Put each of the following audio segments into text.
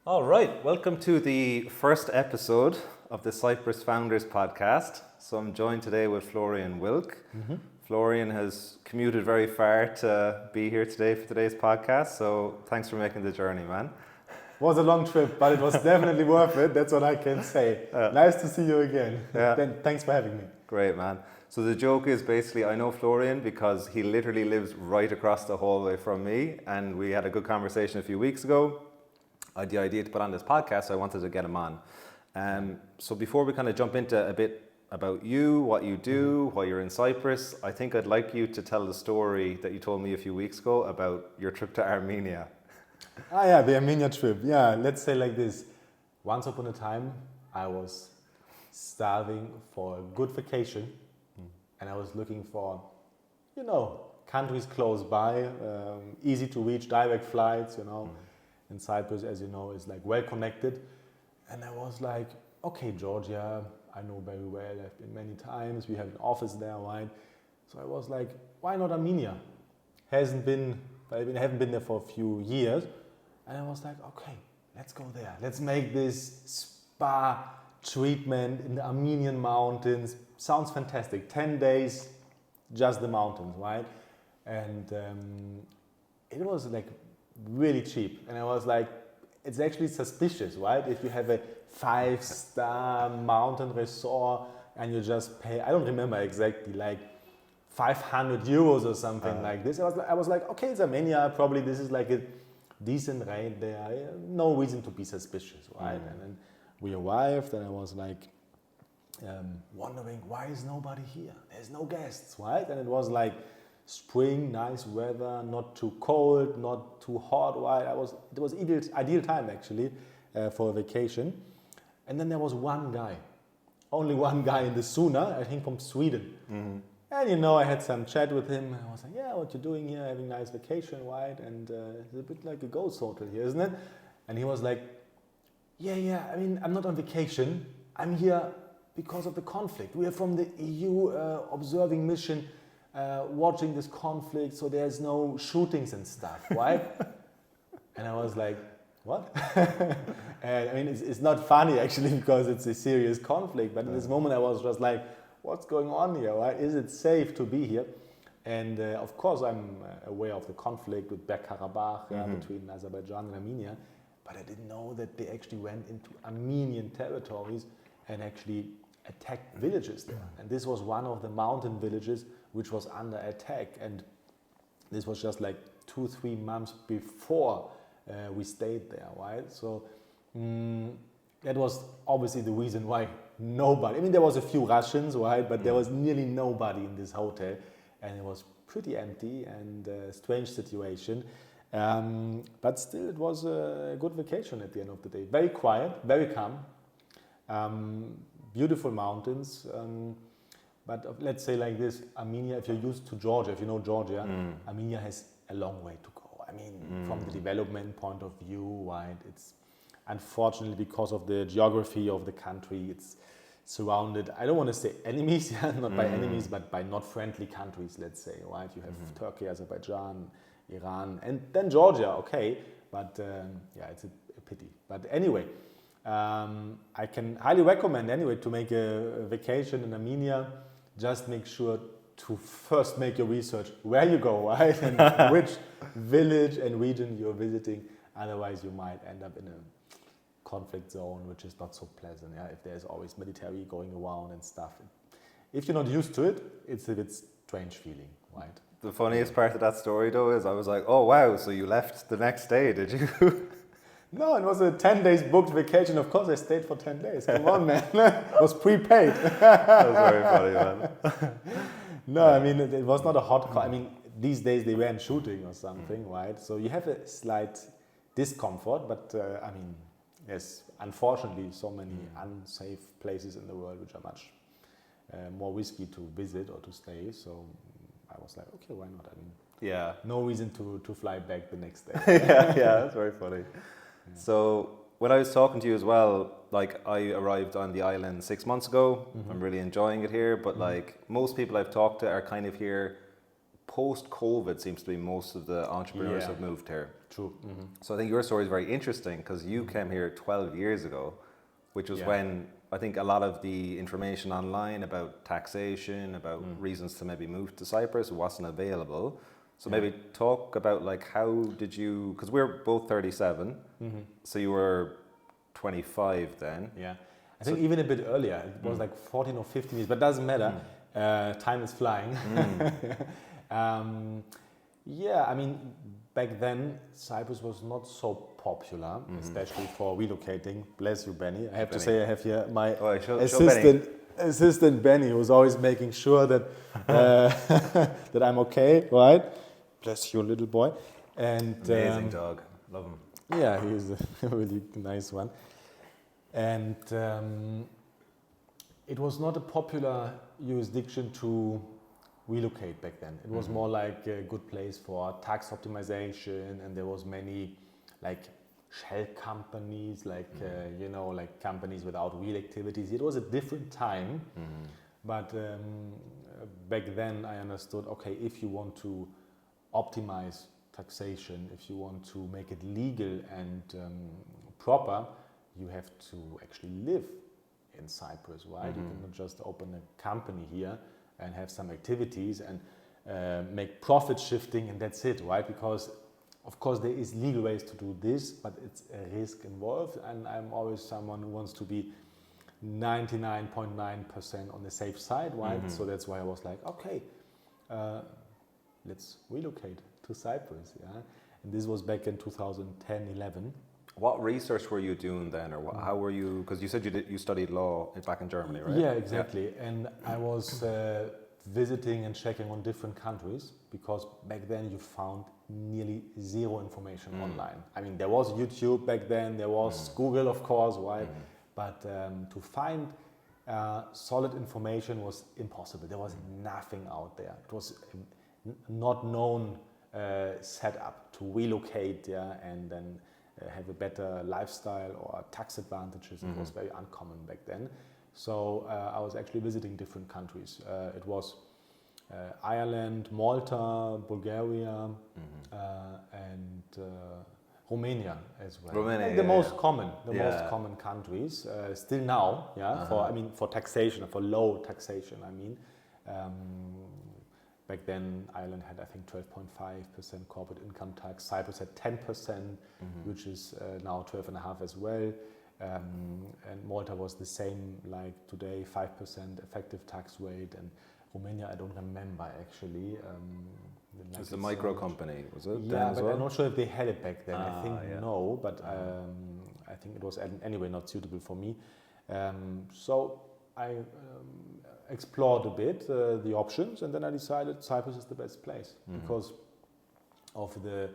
All right, welcome to the first episode of the Cyprus Founders Podcast. So I'm joined today with Florian Wilk. Florian has commuted very far to be here today for today's podcast, so thanks for making the journey, man. Was a long trip, but it was definitely worth it. That's what I can say. Nice to see you again. Then thanks for having me. Great, man. So the joke is basically I know Florian because he literally lives right across the hallway from me, and we had a good conversation a few weeks ago. I had the idea to put on this podcast, so I wanted to get him on. So before we kind of jump into a bit about you, what you do, why you're in Cyprus, I think I'd like you to tell the story that you told me a few weeks ago about your trip to Armenia. The Armenia trip. Yeah, let's say like this. Once upon a time, I was starving for a good vacation, and I was looking for, countries close by, easy to reach, direct flights, And Cyprus, as you know, is like well connected. And I was like, okay, Georgia, I know very well. I've been many times. We have an office there, right? So I was like, why not Armenia? I haven't been there for a few years. And I was like, okay, let's go there. Let's make this spa treatment in the Armenian mountains. Sounds fantastic. 10 days, just the mountains, right? And it was like really cheap. And I was like, it's actually suspicious, right? If you have a 5-star mountain resort and you just pay, I don't remember exactly, like 500 euros or something like this. I was like, okay, it's Armenia, probably this is like a decent rate there. No reason to be suspicious, right? And then we arrived and I was like wondering, why is nobody here? There's no guests, right? And it was like spring, nice weather, not too cold, not too hot, right? It was ideal time actually for a vacation. And then there was only one guy in the Suna, I think from Sweden. And I had some chat with him. And I was like, yeah, what you doing here? Having a nice vacation, right? And it's a bit like a ghost hotel here, isn't it? And he was like, yeah, I mean, I'm not on vacation. I'm here because of the conflict. We are from the EU observing mission, watching this conflict, so there's no shootings and stuff, right? And I was like, what? And I mean, it's not funny actually because it's a serious conflict, but in this moment I was just like, what's going on here, right? Is it safe to be here? And of course I'm aware of the conflict with Karabakh between Azerbaijan and Armenia, but I didn't know that they actually went into Armenian territories and actually attacked villages there. And this was one of the mountain villages which was under attack. And this was just like 2-3 months before we stayed there, right? So that was obviously the reason why nobody, I mean, there was a few Russians, right? But there was nearly nobody in this hotel. And it was pretty empty and a strange situation. But still, it was a good vacation at the end of the day. Very quiet, very calm. Beautiful mountains, but let's say like this, Armenia, if you're used to Georgia, if you know Georgia, Armenia has a long way to go. I mean, from the development point of view, right, it's unfortunately because of the geography of the country, it's surrounded, I don't want to say enemies, not by enemies, but by not friendly countries, let's say, right? You have Turkey, Azerbaijan, Iran, and then Georgia, okay, but it's a pity. But anyway, I can highly recommend anyway to make a vacation in Armenia. Just make sure to first make your research where you go, right? And which village and region you're visiting. Otherwise, you might end up in a conflict zone, which is not so pleasant. Yeah, if there's always military going around and stuff. If you're not used to it, it's a bit strange feeling, right? The funniest part of that story though is I was like, oh wow, so you left the next day, did you? No, it was a 10 days booked vacation. Of course, I stayed for 10 days. Come on, man. It was prepaid. That was very funny, man. No, I mean, it was not a hot call. I mean, these days they weren't shooting or something, right? So you have a slight discomfort, but I mean, there's unfortunately so many unsafe places in the world which are much more risky to visit or to stay. So I was like, okay, why not? I mean, no reason to fly back the next day. yeah, that's very funny. So when I was talking to you as well, like I arrived on the island 6 months ago. I'm really enjoying it here, but like most people I've talked to are kind of here post-COVID seems to be most of the entrepreneurs Yeah. have moved here. True. Mm-hmm. So I think your story is very interesting because you came here 12 years ago, which was Yeah. when I think a lot of the information online about taxation, about reasons to maybe move to Cyprus wasn't available. So Yeah. maybe talk about like how did you, because we're both 37, so you were 25 then. Yeah, I think even a bit earlier. It was like 14 or 15 years, but doesn't matter. Time is flying. Yeah, I mean, back then Cyprus was not so popular, especially for relocating. Bless you, Benny. I have to say, I have here my Show assistant Benny, who's always making sure that that I'm okay, right? Bless you, little boy. And Amazing dog, love him. yeah, he's a really nice one. And it was not a popular jurisdiction to relocate back then. It was more like a good place for tax optimization, and there was many like shell companies, like you know, like companies without real activities. It was a different time, but back then I understood, okay, if you want to optimize taxation, if you want to make it legal and proper, you have to actually live in Cyprus, right? You cannot just open a company here and have some activities and make profit shifting and that's it, right? Because of course there is legal ways to do this, but it's a risk involved, and I'm always someone who wants to be 99.9% on the safe side, right? So that's why I was like, okay, let's relocate to Cyprus, yeah? And this was back in 2010, 11. What research were you doing then, or how were you? Because you said you studied law back in Germany, right? Yeah, exactly. And I was visiting and checking on different countries, because back then you found nearly zero information online. I mean, there was YouTube back then, there was Google, of course, right? But to find solid information was impossible. There was nothing out there. It was not known setup to relocate, yeah, and then have a better lifestyle or tax advantages. It was very uncommon back then. So I was actually visiting different countries. It was Ireland, Malta, Bulgaria, and Romania as well. Romania, and the yeah, most common, most common countries. Still now, yeah. For taxation, for low taxation. I mean. Back then, Ireland had, I think, 12.5% corporate income tax. Cyprus had 10%, which is now 12.5% as well. And Malta was the same, like today, 5% effective tax rate. And Romania, I don't remember actually. It's a micro company, was it? Yeah, but I'm not sure if they had it back then. I think no, but I think it was anyway not suitable for me. So I explored a bit the options, and then I decided Cyprus is the best place because of the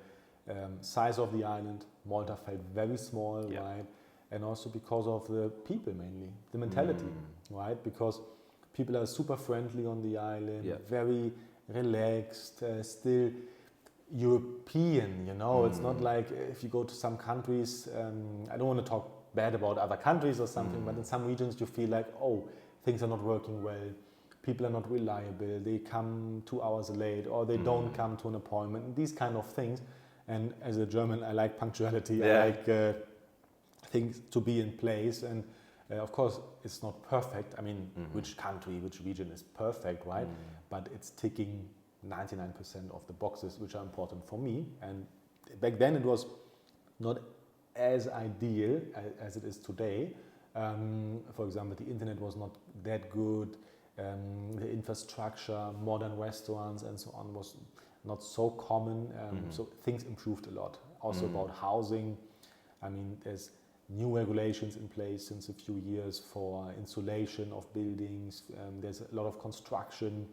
size of the island. Malta felt very small, right? And also because of the people mainly, the mentality, right? Because people are super friendly on the island, very relaxed, still European, you know. It's not like if you go to some countries, I don't want to talk bad about other countries or something, but in some regions you feel like, oh, things are not working well, people are not reliable, they come 2 hours late, or they don't come to an appointment, these kind of things. And as a German, I like punctuality, I like things to be in place. And of course, it's not perfect. I mean, which country, which region is perfect, right? But it's ticking 99% of the boxes which are important for me. And back then it was not as ideal as it is today. For example, the internet was not that good. The infrastructure, modern restaurants and so on was not so common. So things improved a lot. Also about housing. I mean, there's new regulations in place since a few years for insulation of buildings. There's a lot of construction.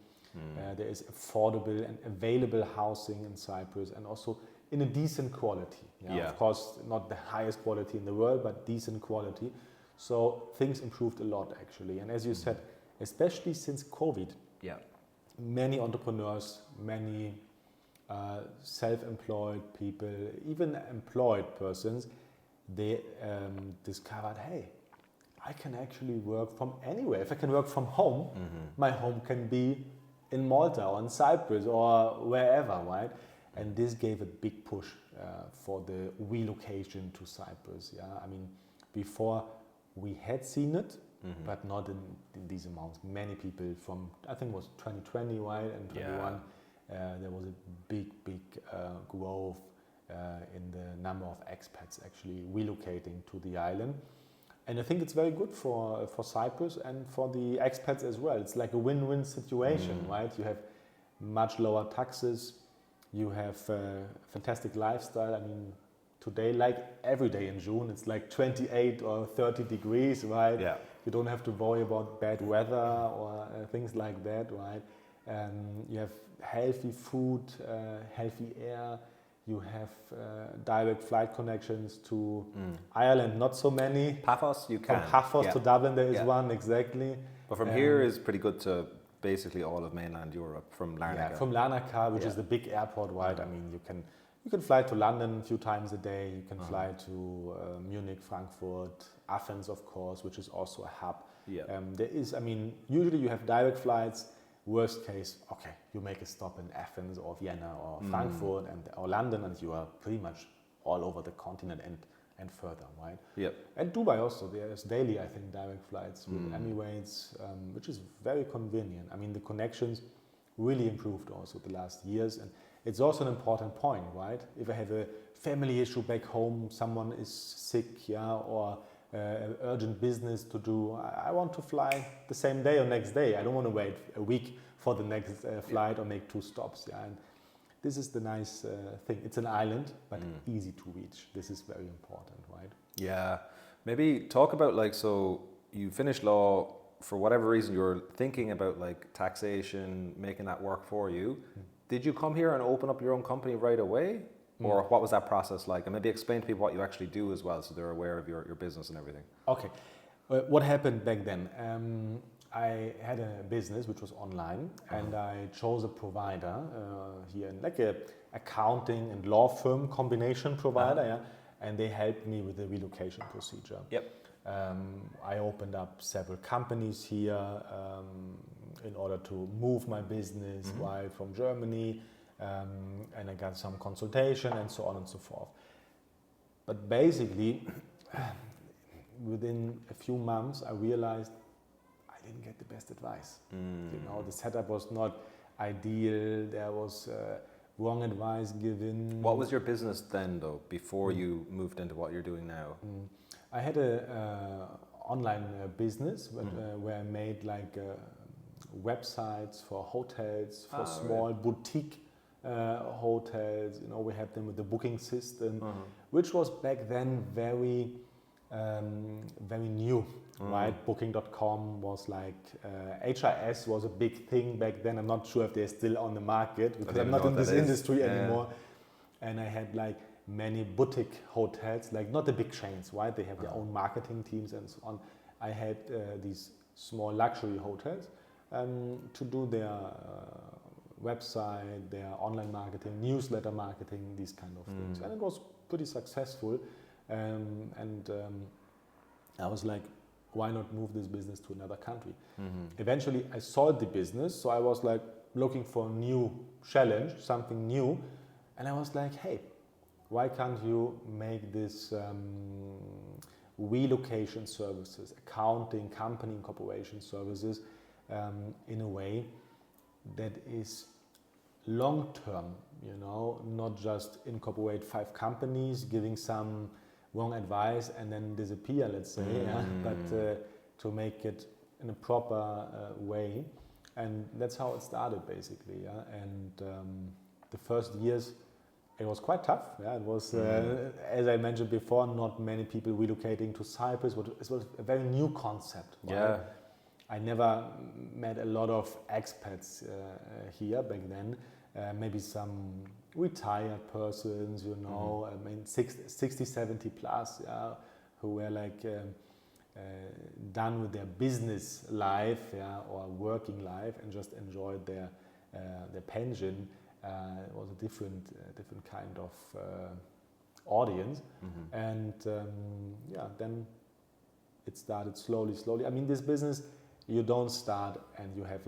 There is affordable and available housing in Cyprus, and also in a decent quality. Of course, not the highest quality in the world, but decent quality. So things improved a lot actually. And as you said, especially since COVID, many entrepreneurs, many self-employed people, even employed persons, they discovered, hey, I can actually work from anywhere. If I can work from home, my home can be in Malta or in Cyprus or wherever, right? And this gave a big push for the relocation to Cyprus. Yeah, I mean, before we had seen it, but not in these amounts. Many people from, I think it was 2020, right, and 21, there was a big growth in the number of expats actually relocating to the island. And I think it's very good for Cyprus and for the expats as well. It's like a win-win situation, right? You have much lower taxes, you have a fantastic lifestyle. I mean, today, like every day in June, it's like 28 or 30 degrees, right? Yeah. You don't have to worry about bad weather or things like that, right? You have healthy food, healthy air. You have direct flight connections to Ireland, not so many. Paphos, you can. From Paphos to Dublin, there is one, exactly. But from here is pretty good to basically all of mainland Europe, from Larnaca. Yeah, from Larnaca, which is the big airport, right? I mean, you can fly to London a few times a day. You can fly to Munich, Frankfurt, Athens, of course, which is also a hub. Yeah. There is, I mean, usually you have direct flights. Worst case, okay, you make a stop in Athens or Vienna or Frankfurt or London, and you are pretty much all over the continent and further, right? Yep. And Dubai also, there's daily, I think, direct flights with Emirates, which is very convenient. I mean, the connections really improved also the last years, and it's also an important point, right? If I have a family issue back home, someone is sick, or urgent business to do, I want to fly the same day or next day. I don't want to wait a week for the next flight or make 2 stops. Yeah, and this is the nice thing. It's an island, but easy to reach. This is very important, right? Yeah. Maybe talk about so you finished law, for whatever reason you're thinking about taxation, making that work for you. Did you come here and open up your own company right away? Or what was that process like? And maybe explain to people what you actually do as well, so they're aware of your business and everything. Okay. What happened back then? I had a business which was online, and I chose a provider here, like a accounting and law firm combination provider, and they helped me with the relocation procedure. Yep. I opened up several companies here in order to move my business while from Germany. And I got some consultation and so on and so forth. But basically, within a few months, I realized I didn't get the best advice. You know, the setup was not ideal. There was wrong advice given. What was your business then, though, before you moved into what you're doing now? I had a online business where I made websites for hotels, for small boutique hotels. You know, we had them with the booking system, which was back then very new, right? Booking.com was HRS was a big thing back then. I'm not sure if they're still on the market because I'm not in this industry anymore. And I had many boutique hotels, not the big chains, right? They have their own marketing teams and so on. I had these small luxury hotels to do their website, their online marketing, newsletter marketing, these kind of things. And it was pretty successful. And I was like, why not move this business to another country? Eventually, I sold the business. So I was looking for a new challenge, something new. And I was like, hey, why can't you make this relocation services, accounting, company incorporation services in a way that is long-term, not just incorporate 5 companies, giving some wrong advice and then disappear, let's say, but to make it in a proper way. And that's how it started, basically. And the first years, it was quite tough. It was, as I mentioned before, not many people relocating to Cyprus. It was a very new concept. Right? Yeah. I never met a lot of expats here back then. Maybe some retired persons, I mean 60, 70 plus, who were done with their business life, or working life, and just enjoyed their pension. It was a different kind of audience, and then it started slowly. I mean, this business, you don't start and you have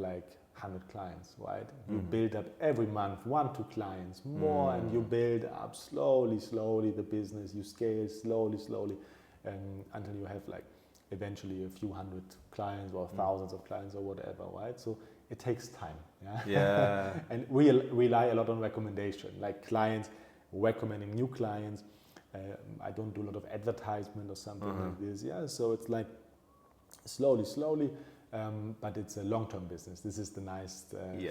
100 clients, right? You build up every month 1-2 clients more, and you build up slowly the business. You scale slowly, until you have like eventually a few hundred clients or thousands of clients or whatever, right? So it takes time. Yeah. And we rely a lot on recommendation, like clients recommending new clients. I don't do a lot of advertisement or something like this. Yeah, so it's like slowly, but it's a long-term business. This is the nice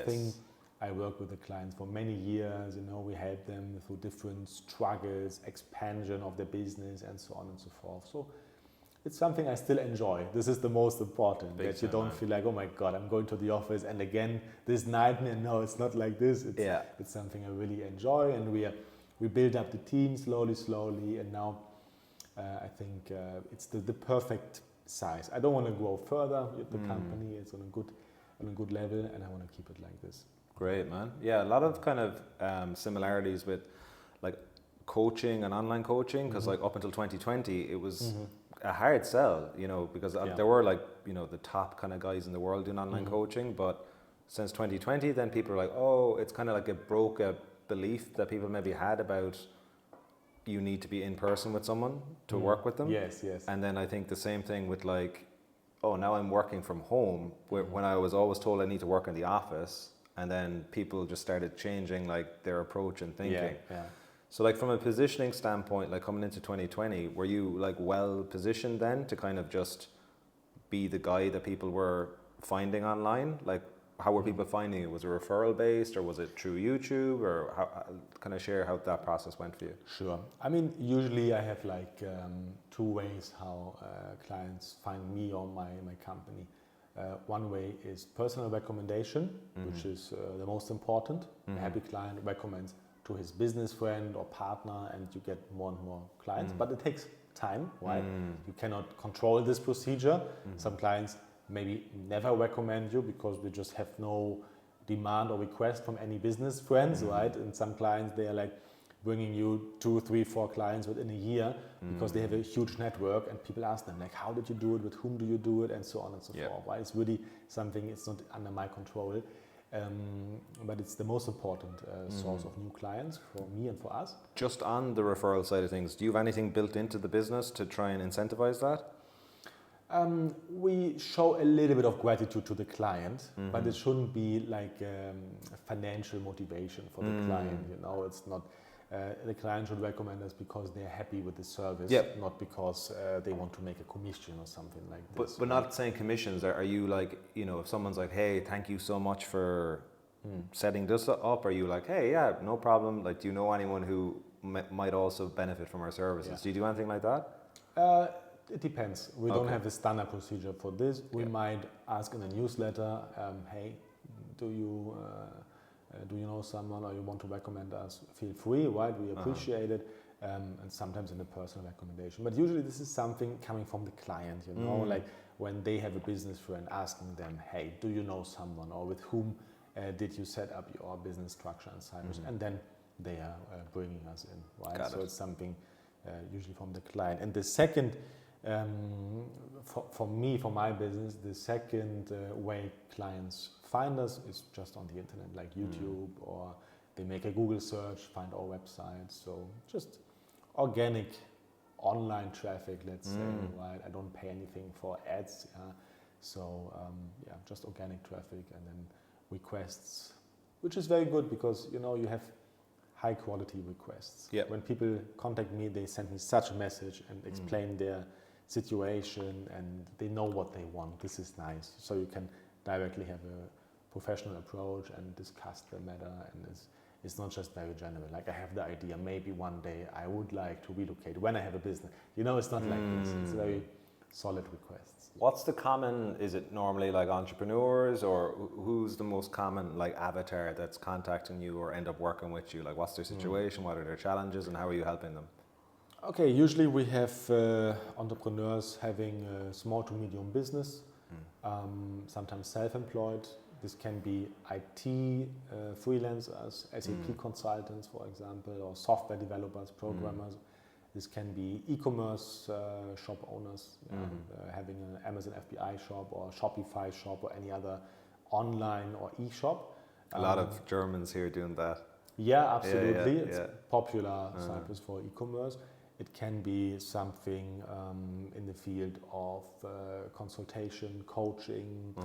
thing. I work with the clients for many years. We help them through different struggles, expansion of their business, and so on and so forth. So it's something I still enjoy. This is the most important, that you don't feel like, oh my God, I'm going to the office and again this nightmare. No, it's not like this. It's something I really enjoy, and we build up the team slowly, and now I think it's the perfect size. I don't want to grow further with the company. It's on a good level, and I want to keep it like this. Great, man. Yeah, a lot of kind of similarities with like coaching and online coaching, because like up until 2020 it was a hard sell, because there were like the top kind of guys in the world doing online coaching, but since 2020 then people are like, oh, it's kind of like it broke a belief that people maybe had about you need to be in person with someone to work with them. Yes. And then I think the same thing with like, oh, now I'm working from home, when I was always told I need to work in the office, and then people just started changing like their approach and thinking. Yeah. So like from a positioning standpoint, like coming into 2020, were you like well positioned then to kind of just be the guy that people were finding online? Like how were people finding you? Was it referral based, or was it through YouTube, or how, can I share how that process went for you? Sure. I mean, usually I have like 2 ways how clients find me or my company. One way is personal recommendation, which is the most important. A happy client recommends to his business friend or partner, and you get more and more clients. But it takes time, right? You cannot control this procedure. Some clients maybe never recommend you because they just have no demand or request from any business friends, right? And some clients, they are like bringing you 2, 3, 4 clients within a year because they have a huge network, and people ask them like, how did you do it? With whom do you do it? And so on and so forth, right? It's really something, it's not under my control. But it's the most important source of new clients for me and for us. Just on the referral side of things, do you have anything built into the business to try and incentivize that? We show a little bit of gratitude to the client, but it shouldn't be like a financial motivation for the client. It's not. The client should recommend us because they're happy with the service, not because they want to make a commission or something like this. But not saying commissions. Are you like, if someone's like, hey, thank you so much for setting this up, are you like, hey, yeah, no problem. Like, do you know anyone who might also benefit from our services? Yeah. Do you do anything like that? It depends. We don't have a standard procedure for this. We might ask in a newsletter, hey, do you know someone, or you want to recommend us? Feel free, right? We appreciate it. And sometimes in a personal recommendation. But usually this is something coming from the client, like when they have a business friend asking them, hey, do you know someone, or with whom did you set up your business structure in Cyprus? And then they are bringing us in, right? So it's something usually from the client. And the second, for me, for my business, the second way clients find us is just on the internet, like YouTube, or they make a Google search, find our website. So just organic online traffic, let's say, right? I don't pay anything for ads. So just organic traffic, and then requests, which is very good because, you have high quality requests. Yeah. When people contact me, they send me such a message and explain their situation, and they know what they want. This is nice. So you can directly have a professional approach and discuss the matter, and it's not just very general. Like, I have the idea, maybe one day I would like to relocate when I have a business. It's not like this. It's very solid requests. What's the common, is it normally like entrepreneurs, or who's the most common like avatar that's contacting you or end up working with you? Like, what's their situation? What are their challenges, and how are you helping them? Okay, usually we have entrepreneurs having a small to medium business, sometimes self-employed. This can be IT freelancers, SAP consultants, for example, or software developers, programmers. This can be e-commerce shop owners, having an Amazon FBA shop or Shopify shop or any other online or e-shop. A lot of Germans here doing that. Yeah, absolutely. Yeah, It's popular Cyprus for e-commerce. It can be something in the field of consultation, coaching,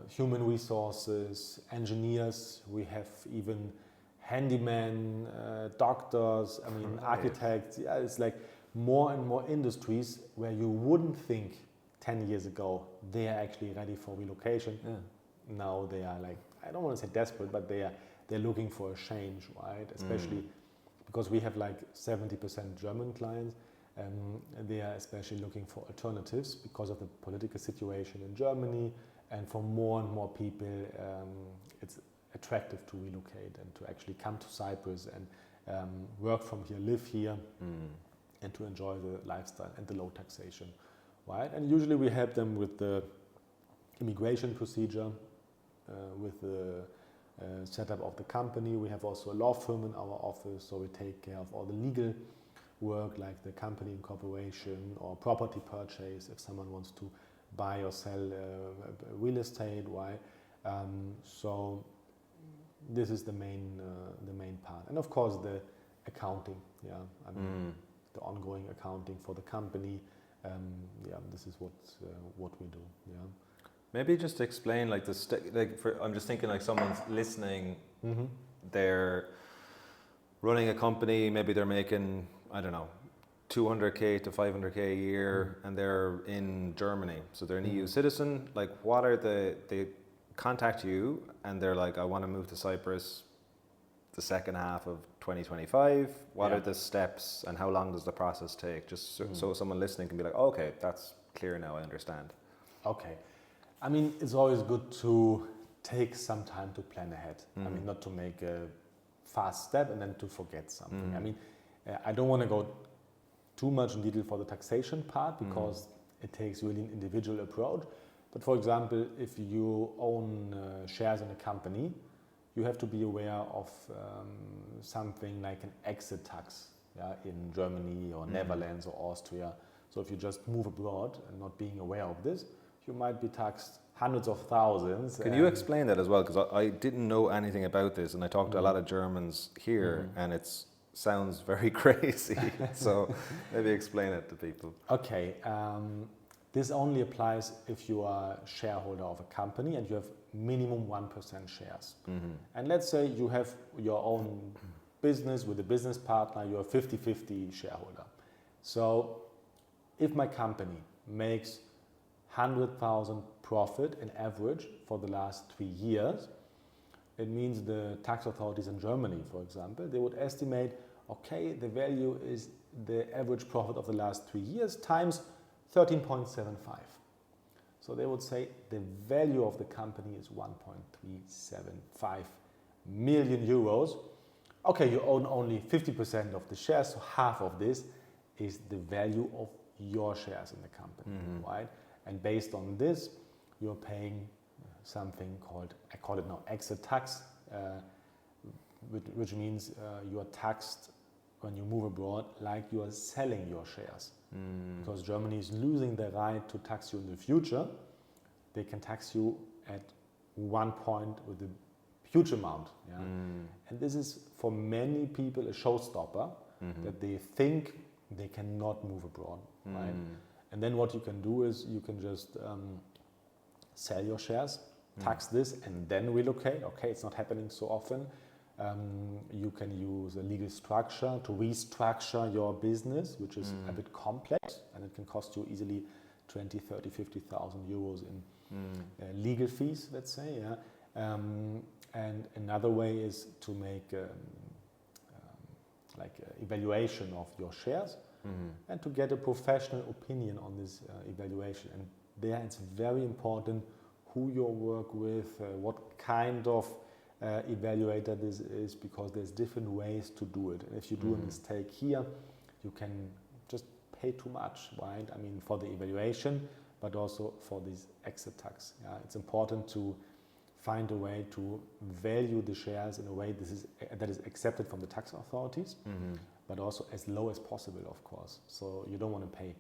human resources, engineers. We have even handymen, doctors, I mean, architects. Yeah, it's like more and more industries where you wouldn't think 10 years ago they are actually ready for relocation. Yeah. Now they are like, I don't want to say desperate, but they're looking for a change, right? Especially because we have like 70% German clients. They are especially looking for alternatives because of the political situation in Germany, and for more and more people it's attractive to relocate and to actually come to Cyprus and work from here, live here, and to enjoy the lifestyle and the low taxation, right? And usually we help them with the immigration procedure, with the setup of the company. We have also a law firm in our office, so we take care of all the legal work like the company incorporation or property purchase if someone wants to buy or sell real estate, right? So this is the main part, and of course the accounting. Yeah, I mean the ongoing accounting for the company. Yeah, this is what we do. Yeah. Maybe just explain like I'm just thinking like someone's listening. They're running a company. Maybe they're making, I don't know, 200k to 500k a year, and they're in Germany, so they're an EU citizen. Like, what are they contact you and they're like, I want to move to Cyprus the second half of 2025. What are the steps and how long does the process take? Just so someone listening can be like, oh, okay, that's clear now, I understand. Okay. I mean, it's always good to take some time to plan ahead. I mean, not to make a fast step and then to forget something. I mean, I don't want to go too much in detail for the taxation part because it takes really an individual approach. But for example, if you own shares in a company, you have to be aware of something like an exit tax, in Germany or Netherlands or Austria. So if you just move abroad and not being aware of this, you might be taxed hundreds of thousands. Can you explain that as well? Because I didn't know anything about this, and I talked to a lot of Germans here, and it sounds very crazy. So maybe explain it to people. Okay. This only applies if you are a shareholder of a company and you have minimum 1% shares. And let's say you have your own business with a business partner, you're a 50-50 shareholder. So if my company makes 100,000 profit in average for the last 3 years, it means the tax authorities in Germany, for example, they would estimate, okay, the value is the average profit of the last 3 years times 13.75. So they would say the value of the company is 1.375 million euros. Okay, you own only 50% of the shares, so half of this is the value of your shares in the company, right? And based on this, you're paying something called, I call it now exit tax, which means you are taxed when you move abroad like you are selling your shares. Because Germany is losing the right to tax you in the future. They can tax you at one point with a huge amount. Yeah? And this is for many people a showstopper, that they think they cannot move abroad, right? And then what you can do is you can just sell your shares, tax this, and then relocate. Okay, it's not happening so often. You can use a legal structure to restructure your business, which is a bit complex, and it can cost you easily 20, 30, 50,000 euros in legal fees, let's say. Yeah? And another way is to make like evaluation of your shares and to get a professional opinion on this evaluation. And there it's very important who you work with, what kind of evaluator this is, because there's different ways to do it. And if you do a mistake here, you can just pay too much, right? I mean, for the evaluation, but also for this exit tax. Yeah? It's important to find a way to value the shares in a way that is accepted from the tax authorities, but also as low as possible, of course. So you don't want to pay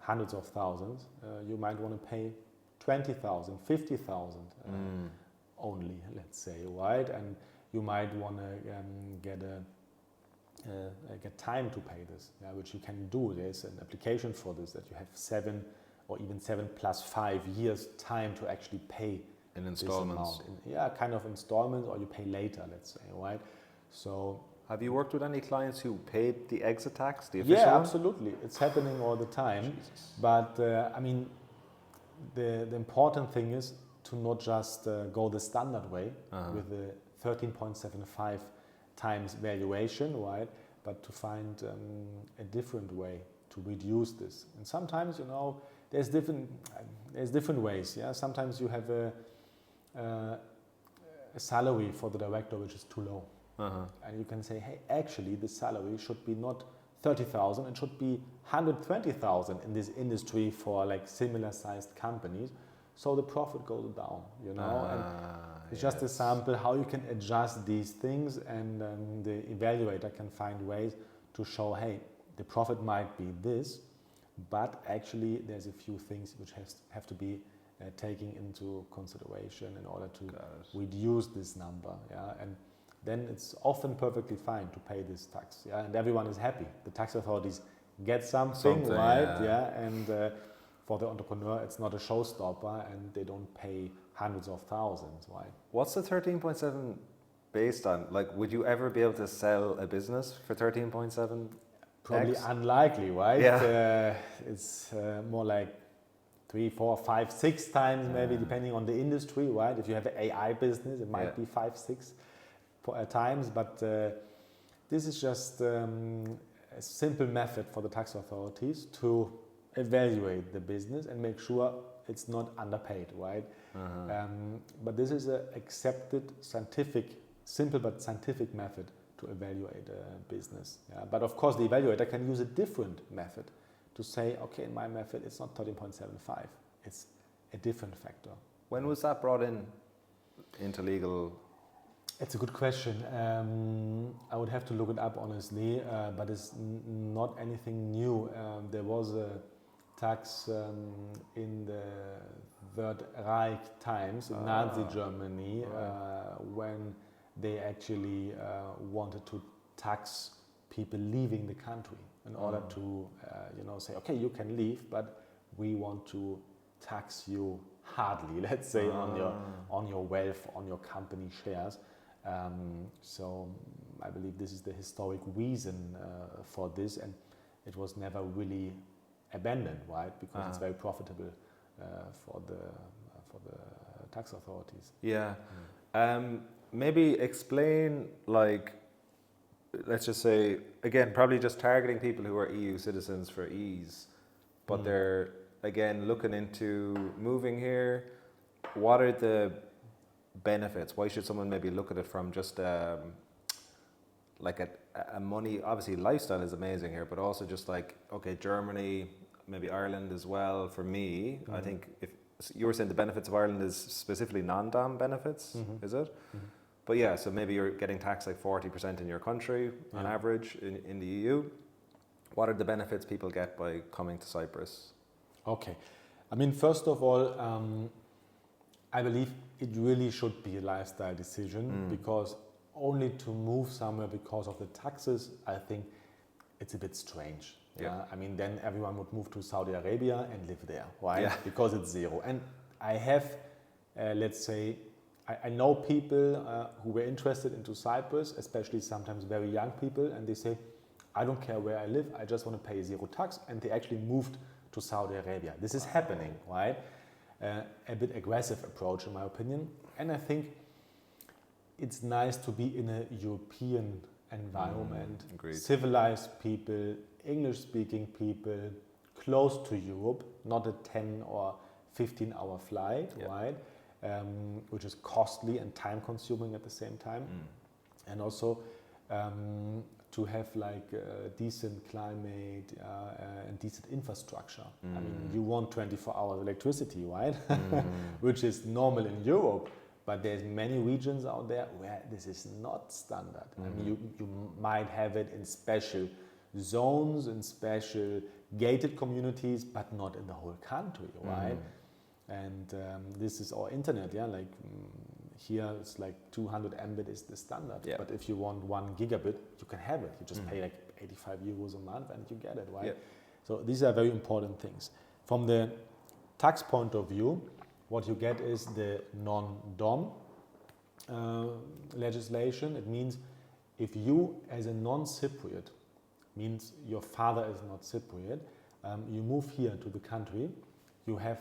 hundreds of thousands. You might want to pay 20,000, 50,000 only, let's say, right? And you might want to get time to pay this, which you can do. There's an application for this that you have 7 or even 7 plus 5 years time to actually pay in installments. Kind of installments, or you pay later, let's say, right? So. Have you worked with any clients who paid the exit tax, the official one? Yeah, absolutely. It's happening all the time. Jesus. But I mean, the important thing is to not just go the standard way with the 13.75 times valuation, right? But to find a different way to reduce this. And sometimes, there's different ways. Yeah, sometimes you have a salary for the director which is too low. And you can say, hey, actually the salary should be not 30,000, it should be 120,000 in this industry for like similar sized companies. So the profit goes down, and it's just a sample how you can adjust these things, and the evaluator can find ways to show, hey, the profit might be this, but actually there's a few things which have to be taken into consideration in order to reduce this number. And then it's often perfectly fine to pay this tax, and everyone is happy. The tax authorities get something right, and for the entrepreneur, it's not a showstopper, and they don't pay hundreds of thousands, right? What's the 13.7 based on? Like, would you ever be able to sell a business for 13.7? Probably unlikely, right? Yeah. It's more like 3, 4, 5, 6 times, maybe, depending on the industry, right? If you have an AI business, it might be 5, 6 times, but this is just a simple method for the tax authorities to evaluate the business and make sure it's not underpaid, right? But this is an accepted simple but scientific method to evaluate a business. But of course, the evaluator can use a different method to say, okay, in my method, it's not 13.75, it's a different factor. When was that brought into legal? It's a good question. I would have to look it up honestly, but it's not anything new. There was a tax in the Third Reich times in Nazi Germany when they actually wanted to tax people leaving the country in order to say, okay, you can leave, but we want to tax you hardly, let's say, on your wealth, on your company shares. So I believe this is the historic reason for this, and it was never really abandoned, right? Because it's very profitable for the tax authorities. Yeah. Maybe explain, like, let's just say, again, probably just targeting people who are EU citizens for ease, but they're, again, looking into moving here. What are the benefits? Why should someone maybe look at it from just like a money, obviously lifestyle is amazing here, but also just like, okay, Germany, maybe Ireland as well. For me, I think if you were saying the benefits of Ireland is specifically non-dom benefits, is it? But yeah, so maybe you're getting taxed like 40% in your country on average in the EU. What are the benefits people get by coming to Cyprus? Okay. I mean, first of all, I believe it really should be a lifestyle decision, because only to move somewhere because of the taxes, I think it's a bit strange. I mean, then everyone would move to Saudi Arabia and live there, right? Because it's zero. And I have, let's say, I know people who were interested into Cyprus, especially sometimes very young people, and they say, I don't care where I live, I just want to pay zero tax, and they actually moved to Saudi Arabia. This is happening, right? A bit aggressive approach in my opinion, and I think it's nice to be in a European environment, civilized people, English-speaking people, close to Europe, not a 10 or 15-hour flight, right? Which is costly and time-consuming at the same time, and also to have like a decent climate and decent infrastructure. I mean, you want 24 hours electricity, right? Which is normal in Europe, but there's many regions out there where this is not standard. I mean, you might have it in special zones, in special gated communities, but not in the whole country, right? And this is our internet, yeah. Like here, it's like 200 Mbit is the standard. Yeah. But if you want 1 gigabit, you can have it. You just pay like 85 euros a month, and you get it, right? Yeah. So these are very important things. From the tax point of view, what you get is the non-dom legislation. It means if you, as a non-Cypriot, means your father is not Cypriot, you move here to the country, you have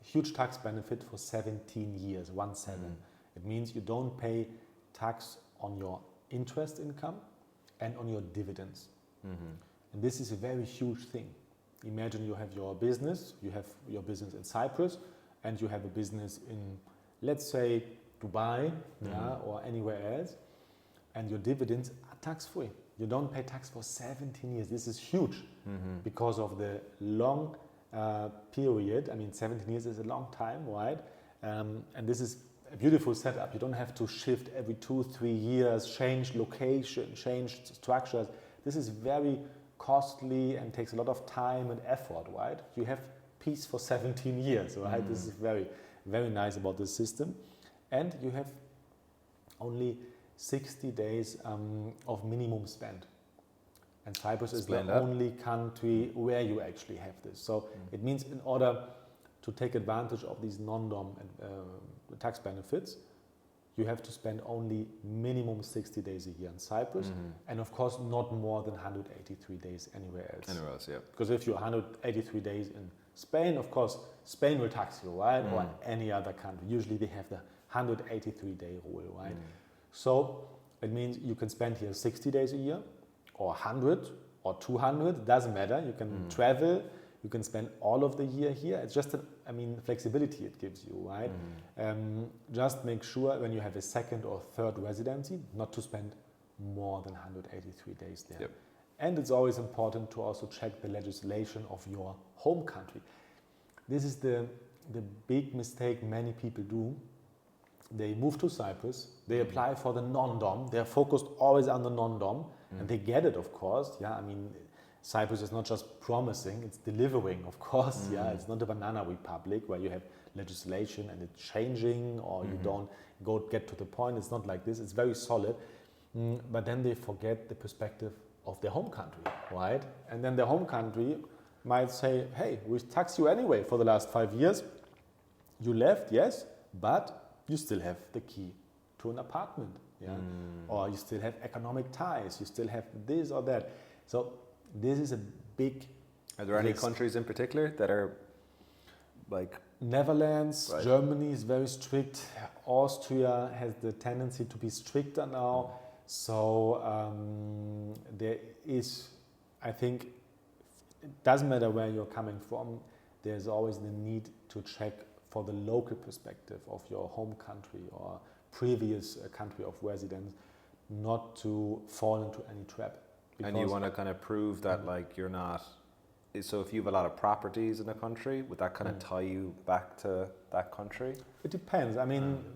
huge tax benefit for 17 years, 1-7. It means you don't pay tax on your interest income and on your dividends. And this is a very huge thing. Imagine you have your business in Cyprus, and you have a business in, let's say, Dubai, yeah, or anywhere else, and your dividends are tax-free. You don't pay tax for 17 years. This is huge because of the long period. I mean, 17 years is a long time, right? And this is a beautiful setup. You don't have to shift every 2-3 years, change location, change structures. This is very costly and takes a lot of time and effort, right? You have peace for 17 years, right? This is very, very nice about this system. And you have only 60 days of minimum spend. And Cyprus is the only country where you actually have this. So it means in order to take advantage of these non-dom tax benefits, you have to spend only minimum 60 days a year in Cyprus, and of course not more than 183 days anywhere else. Anywhere else, yeah. Because if you're 183 days in Spain, of course, Spain will tax you, right? Or any other country. Usually they have the 183-day rule, right? So it means you can spend here 60 days a year, or 100, or 200, doesn't matter. You can travel, you can spend all of the year here. It's just, flexibility it gives you, right? Just make sure when you have a second or third residency, not to spend more than 183 days there. Yep. And it's always important to also check the legislation of your home country. This is the big mistake many people do. They move to Cyprus, they apply for the non-dom, they're focused always on the non-dom, and they get it, of course. Yeah, Cyprus is not just promising, it's delivering, of course. Yeah, it's not a banana republic where you have legislation and it's changing, or you don't get to the point. It's not like this, it's very solid. But then they forget the perspective of their home country, right? And then their home country might say, hey, we tax you anyway for the last 5 years. You left, yes, but you still have the key to an apartment, yeah? Or you still have economic ties, you still have this or that. So this is a big Are there any risk. countries in particular that are like... Netherlands, Right. Germany is very strict. Austria has the tendency to be stricter now. So there is, I think, it doesn't matter where you're coming from, there's always the need to check for the local perspective of your home country or previous country of residence, not to fall into any trap. And you want to kind of prove that like you're not... So if you have a lot of properties in a country, would that kind of tie you back to that country? It depends.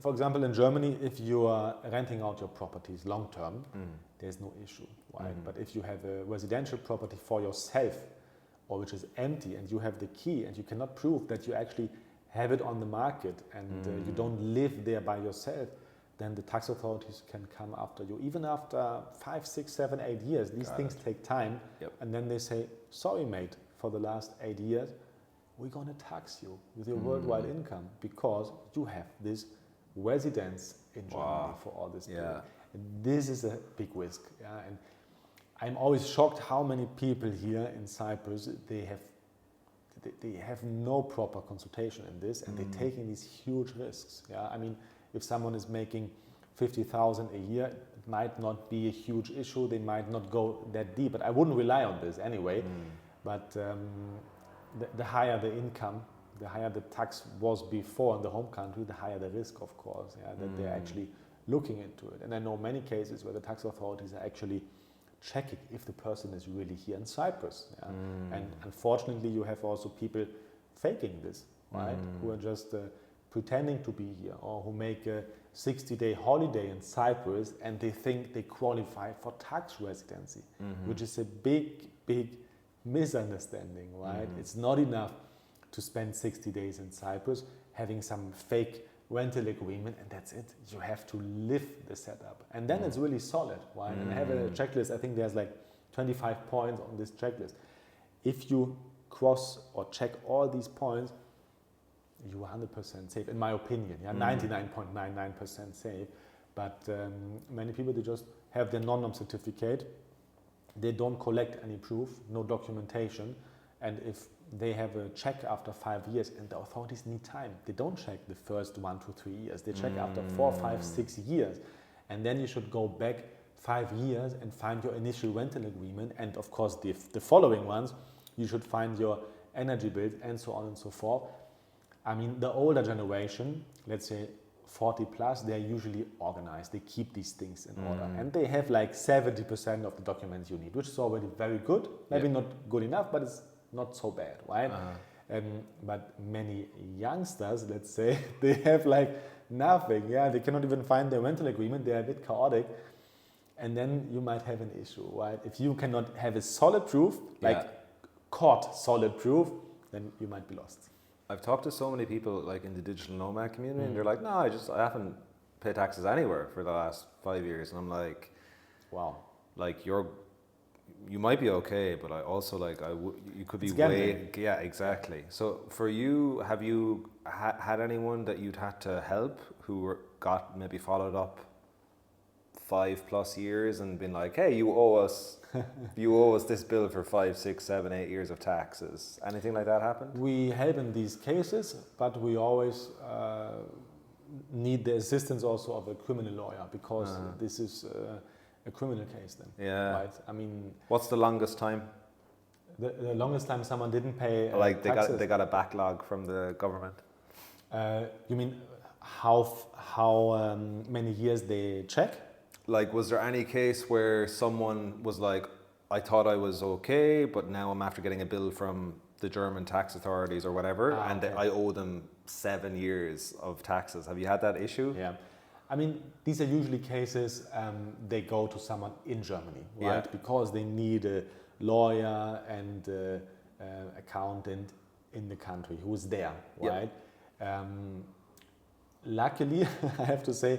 For example, in Germany, if you are renting out your properties long term, there's no issue, right? But if you have a residential property for yourself, or which is empty, and you have the key, and you cannot prove that you actually have it on the market, and you don't live there by yourself, then the tax authorities can come after you. Even after 5, 6, 7, 8 years, these things take time. Yep. And then they say, sorry, mate, for the last 8 years, we're going to tax you with your worldwide income because you have this residence in Germany for all this period. And this is a big risk. Yeah? And I'm always shocked how many people here in Cyprus, they have no proper consultation in this, and they're taking these huge risks. Yeah? If someone is making 50,000 a year, it might not be a huge issue. They might not go that deep, but I wouldn't rely on this anyway. But the higher the income, the higher the tax was before in the home country, the higher the risk, of course, that they're actually looking into it. And I know many cases where the tax authorities are actually checking if the person is really here in Cyprus. Yeah? And unfortunately, you have also people faking this, right? Who are just pretending to be here, or who make a 60-day holiday in Cyprus and they think they qualify for tax residency, which is a big, big misunderstanding, right? It's not enough to spend 60 days in Cyprus, having some fake rental agreement, and that's it. You have to live the setup. And then it's really solid, right? And I have a checklist. I think there's like 25 points on this checklist. If you cross or check all these points, you're 100% safe, in my opinion. Yeah, 99.99% safe. But many people, they just have their non-nom certificate. They don't collect any proof, no documentation. And if they have a check after 5 years, and the authorities need time, they don't check the first 1 to 3 years. They check after 4, 5, 6 years. And then you should go back 5 years and find your initial rental agreement. And of course, the following ones, you should find your energy bills and so on and so forth. I mean, the older generation, let's say 40 plus, they're usually organized. They keep these things in order. And they have like 70% of the documents you need, which is already very good. Maybe not good enough, but it's not so bad, right? But many youngsters, let's say, they have like nothing. Yeah, they cannot even find their rental agreement. They're a bit chaotic. And then you might have an issue, right? If you cannot have a solid proof, like court solid proof, then you might be lost. I've talked to so many people like in the digital nomad community, and they're like, no, I haven't paid taxes anywhere for the last 5 years. And I'm like, wow, like you might be okay, but I also like, you could be yeah, exactly. So for you, have you had anyone that you'd had to help who got maybe followed up 5+ years and been like, hey, you owe us this bill for 5, 6, 7, 8 years of taxes? Anything like that happened? We help in these cases, but we always need the assistance also of a criminal lawyer, because this is a criminal case then. Yeah. Right? I mean, what's the longest time? The longest time someone didn't pay like taxes. they got a backlog from the government? You mean how many years they check? Like, was there any case where someone was like, I thought I was okay, but now I'm after getting a bill from the German tax authorities or whatever, and I owe them 7 years of taxes? Have you had that issue? Yeah. I mean, these are usually cases they go to someone in Germany, right? Yeah. Because they need a lawyer and accountant in the country who is there, right? Yeah. Luckily, I have to say,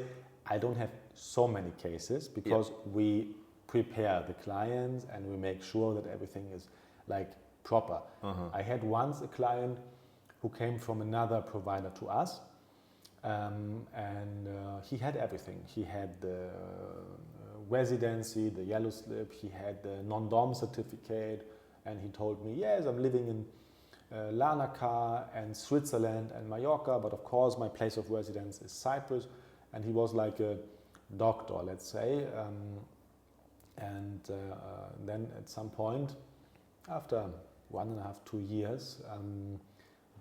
I don't have so many cases, because we prepare the clients and we make sure that everything is like proper. I had once a client who came from another provider to us, and he had everything. He had the residency, the yellow slip, he had the non-dom certificate, and he told me, yes, I'm living in Larnaca and Switzerland and Mallorca, but of course my place of residence is Cyprus. And he was like a doctor, let's say, and then at some point, after 1.5, 2 years,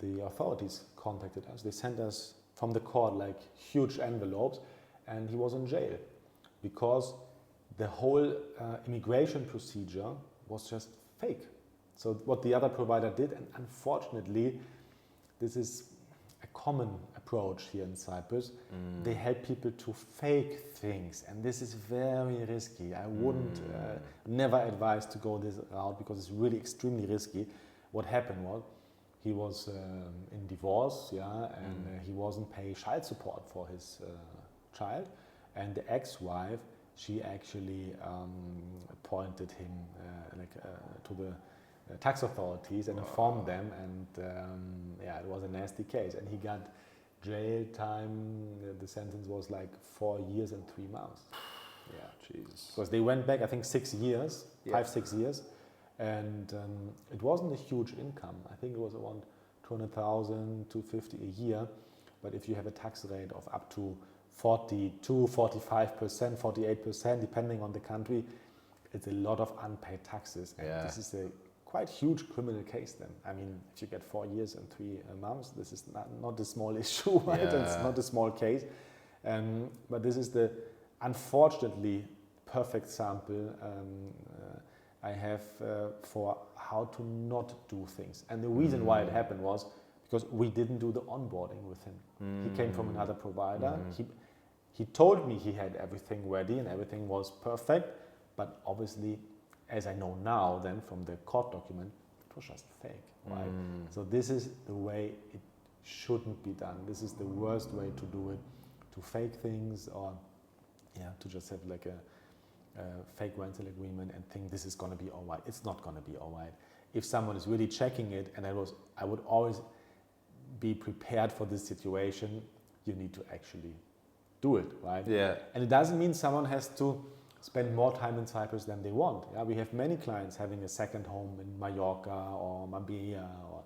the authorities contacted us. They sent us from the court like huge envelopes, and he was in jail because the whole immigration procedure was just fake. So what the other provider did, and unfortunately, this is a common approach here in Cyprus, they help people to fake things, and this is very risky. I wouldn't never advise to go this route, because it's really extremely risky. What happened was, he was in divorce, and he wasn't paying child support for his child, and the ex-wife, she actually pointed him to the tax authorities and informed them, and it was a nasty case, and he got jail time. The sentence was like 4 years and 3 months. Yeah, Jesus. Because they went back, I think 6 years, 5, 6 years, and it wasn't a huge income. I think it was around 200,000 to 50 a year. But if you have a tax rate of up to 42, 45%, 48%, depending on the country, it's a lot of unpaid taxes. And this is a quite huge criminal case then. I mean, if you get 4 years and 3 months, this is not a small issue, right? It's not a small case. But this is the, unfortunately, perfect sample I have for how to not do things. And the reason why it happened was because we didn't do the onboarding with him. He came from another provider. He told me he had everything ready and everything was perfect, but obviously, as I know now then from the court document, it push us fake, right? So this is the way it shouldn't be done. This is the worst way to do it, to fake things, or to just have like a fake rental agreement and think this is going to be all right. It's not going to be all right. If someone is really checking it, and I would always be prepared for this situation, you need to actually do it, right? Yeah. And it doesn't mean someone has to spend more time in Cyprus than they want. Yeah, we have many clients having a second home in Mallorca or Marbella or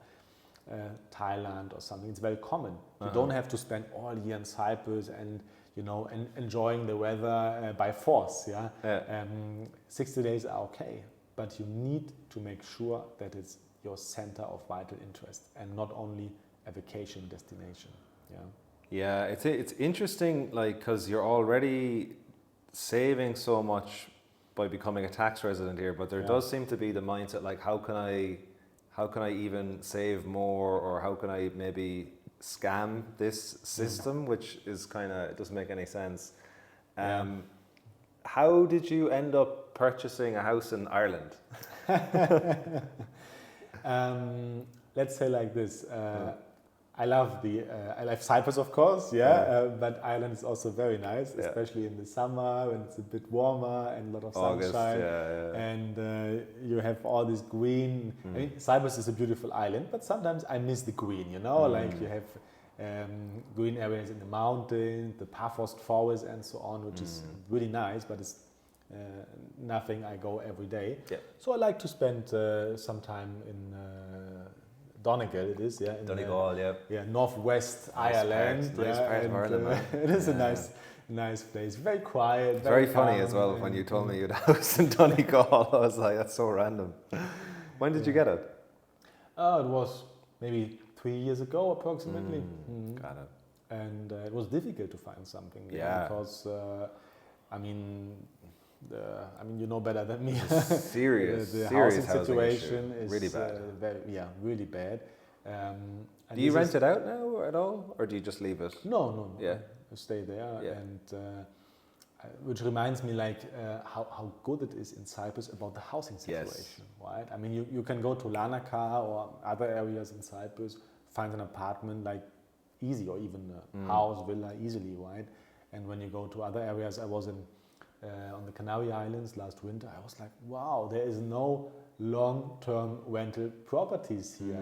Thailand or something. It's very common. You don't have to spend all year in Cyprus and enjoying the weather by force. 60 days are okay, but you need to make sure that it's your center of vital interest and not only a vacation destination. Yeah, it's interesting, like, because you're already saving so much by becoming a tax resident here, but there does seem to be the mindset, like, how can I even save more, or how can I maybe scam this system, which is it doesn't make any sense. How did you end up purchasing a house in Ireland? Let's say like this. I love Cyprus, of course, but Ireland is also very nice, especially in the summer when it's a bit warmer and a lot of sunshine. And you have all this green. I mean, Cyprus is a beautiful island, but sometimes I miss the green, like you have green areas in the mountains, the Paphos forest and so on, which is really nice, but it's nothing I go every day. So I like to spend some time in Donegal, it is, in Donegal, northwest Ireland. Nice part of Ireland, man. It is a nice place, very quiet. Very funny as well. When you told me you had a house in Donegal, I was like, that's so random. When did you get it? Oh, it was maybe 3 years ago, approximately. Got it. And it was difficult to find something. Because you know better than me. Serious. the serious housing situation is really bad. Really bad. Do you rent it out now at all, or do you just leave it? No. Yeah. I stay there, and which reminds me, like how good it is in Cyprus about the housing situation, right? I mean, you can go to Larnaca or other areas in Cyprus, find an apartment like easy, or even a house, villa easily, right? And when you go to other areas, I was on the Canary Islands last winter, I was like, wow, there is no long-term rental properties here.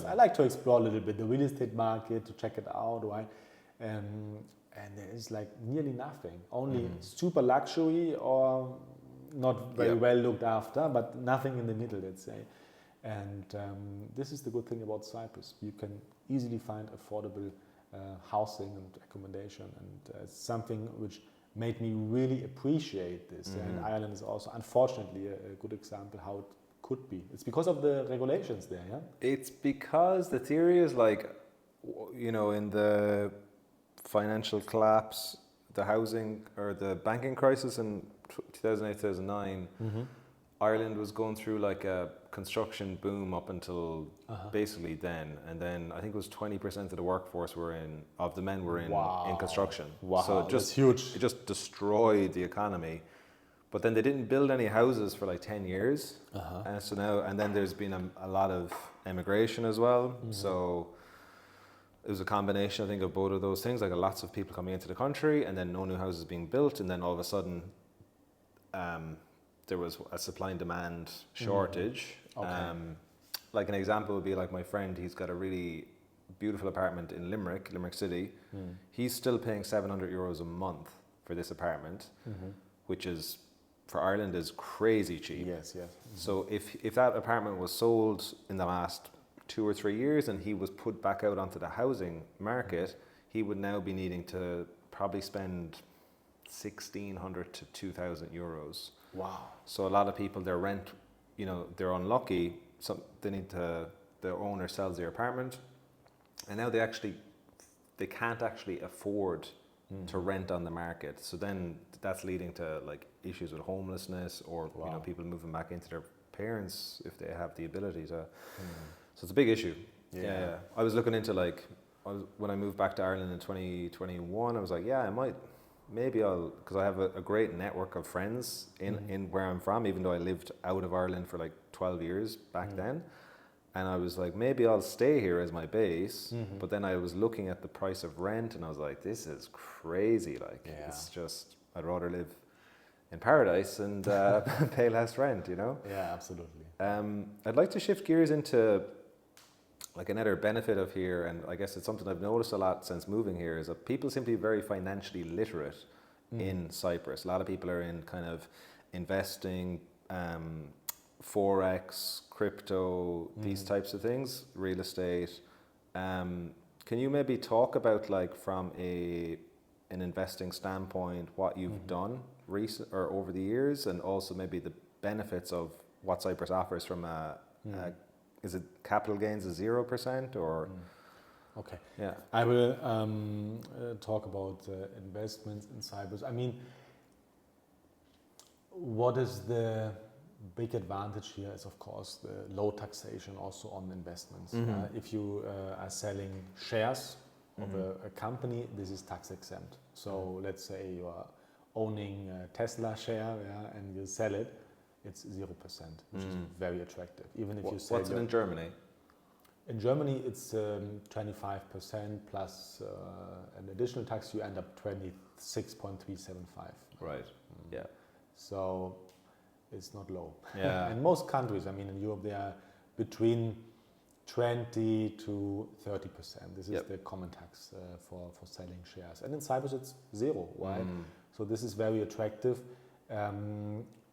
I like to explore a little bit the real estate market, to check it out, right? And there is like nearly nothing, only super luxury or not very well looked after, but nothing in the middle, let's say. And this is the good thing about Cyprus. You can easily find affordable housing and accommodation, and it's something which made me really appreciate this. And Ireland is also, unfortunately, a good example how it could be. It's because of the regulations there, It's because the theory is like, in the financial collapse, the housing or the banking crisis in 2008, 2009, Ireland was going through like a construction boom up until basically then, and then I think it was 20% of the workforce of the men were in construction. Wow, so that's huge. It just destroyed the economy. But then they didn't build any houses for like 10 years, and then there's been a lot of immigration as well. So it was a combination, I think, of both of those things. Like lots of people coming into the country, and then no new houses being built, and then all of a sudden, there was a supply and demand shortage. Like an example would be like my friend, he's got a really beautiful apartment in Limerick City. He's still paying €700 a month for this apartment, which is, for Ireland, is crazy cheap. Yes. So if that apartment was sold in the last 2 or 3 years and he was put back out onto the housing market, he would now be needing to probably spend €1,600 to €2,000. Wow. So a lot of people, their rent, they're unlucky. So the owner sells their apartment, and now they can't actually afford to rent on the market. So then that's leading to like issues with homelessness, or people moving back into their parents if they have the ability to. So it's a big issue. Yeah. I was looking into when I moved back to Ireland in 2021, I was like, because I have a great network of friends in where I'm from, even though I lived out of Ireland for like 12 years back then. and I was like, maybe I'll stay here as my base. But then I was looking at the price of rent, and I was like, this is crazy. Like, it's just, I'd rather live in paradise and pay less rent, you know? Yeah, absolutely. I'd like to shift gears into like another benefit of here, and I guess it's something I've noticed a lot since moving here, is that people seem to be very financially literate in Cyprus. A lot of people are in kind of investing, Forex, crypto, these types of things, real estate. Can you maybe talk about, like, from an investing standpoint, what you've done recent or over the years, and also maybe the benefits of what Cyprus offers from is it capital gains of 0% or? Okay. Yeah. I will talk about investments in Cyprus. I mean, what is the big advantage here is, of course, the low taxation also on investments. If you are selling shares of a company, this is tax exempt. So let's say you are owning a Tesla share, and you sell it, it's 0%, which is very attractive. Even if you sell what's it in Germany? In Germany, it's 25% plus an additional tax. You end up 26.375. Right. Yeah. So it's not low. Yeah. In most countries, I mean, in Europe, they are between 20 to 30%. This is the common tax for selling shares. And in Cyprus, it's zero. Why? So this is very attractive.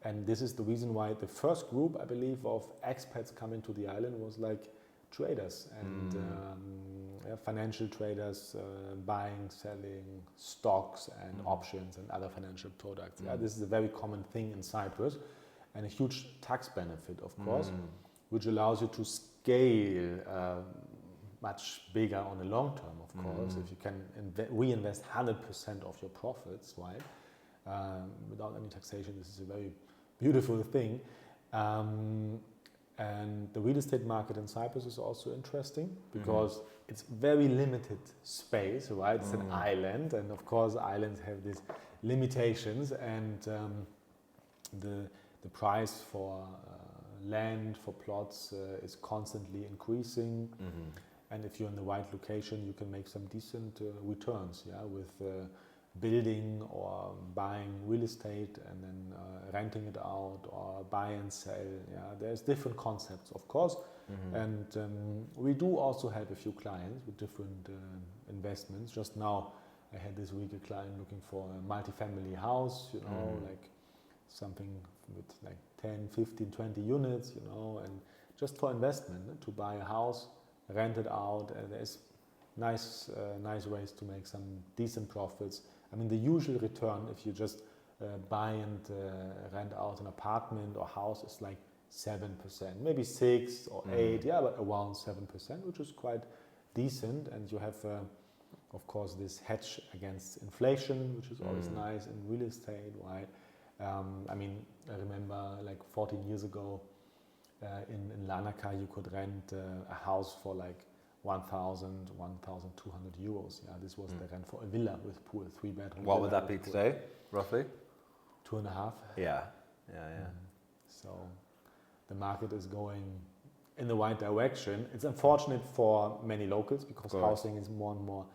And this is the reason why the first group, I believe, of expats coming to the island was like traders and financial traders buying, selling stocks and options and other financial products. This is a very common thing in Cyprus, and a huge tax benefit, of course, which allows you to scale much bigger on the long term, of course. If you can reinvest 100% of your profits, right, without any taxation, this is a very beautiful thing. And the real estate market in Cyprus is also interesting because it's very limited space, right? It's an island, and of course islands have these limitations, and the price for land, for plots is constantly increasing. And if you're in the right location, you can make some decent returns, with building or buying real estate and then renting it out or buy and sell. There's different concepts, of course. And we do also have a few clients with different investments. Just now I had this week a client looking for a multi-family house, like something with like 10, 15, 20 units, and just for investment, to buy a house, rent it out, and there's nice ways to make some decent profits. I mean, the usual return, if you just buy and rent out an apartment or house, is like 7%, maybe 6 or 8, but around 7%, which is quite decent. And you have, of course, this hedge against inflation, which is always nice in real estate, right? I mean, I remember like 14 years ago in Larnaca, you could rent a house for like 1,000, 1,200 euros. This was the rent for a villa with pool, 3-bedroom. What would that be today, roughly? 2.5. Yeah. So the market is going in the right direction. It's unfortunate for many locals because housing is more and more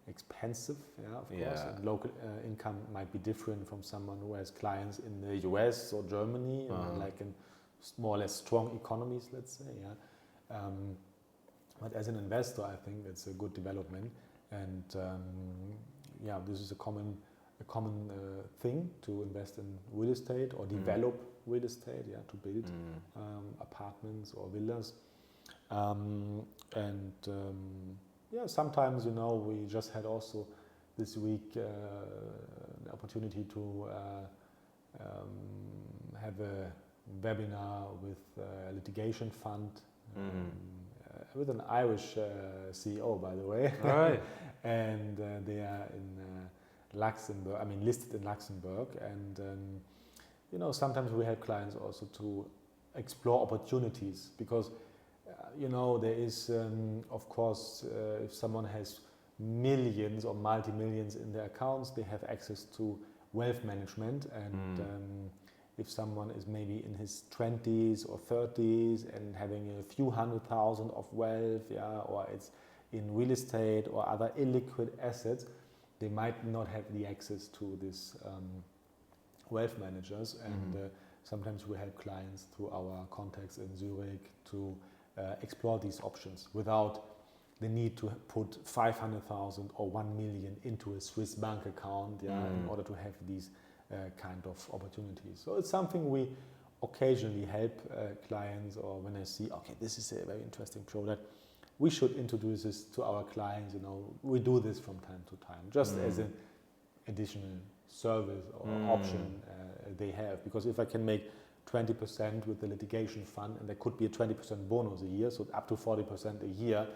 expensive. Of course. And local income might be different from someone who has clients in the US or Germany, like in more or less strong economies, let's say. But as an investor, I think it's a good development, and this is a common thing to invest in real estate or develop real estate, to build apartments or villas, sometimes we just had also this week the opportunity to have a webinar with a litigation fund. With an Irish CEO, by the way. All right. And they are in Luxembourg, listed in Luxembourg. And, sometimes we help clients also to explore opportunities because, there is, of course, if someone has millions or multi-millions in their accounts, they have access to wealth management. And if someone is maybe in his 20s or 30s and having a few 100,000 of wealth, or it's in real estate or other illiquid assets, they might not have the access to this wealth managers. And sometimes we help clients through our contacts in Zurich to explore these options without the need to put 500,000 or 1 million into a Swiss bank account, in order to have these kind of opportunities. So it's something we occasionally help clients, or when I see, okay, this is a very interesting product, we should introduce this to our clients. We do this from time to time, just as an additional service or option they have. Because if I can make 20% with the litigation fund, and there could be a 20% bonus a year, so up to 40% a year,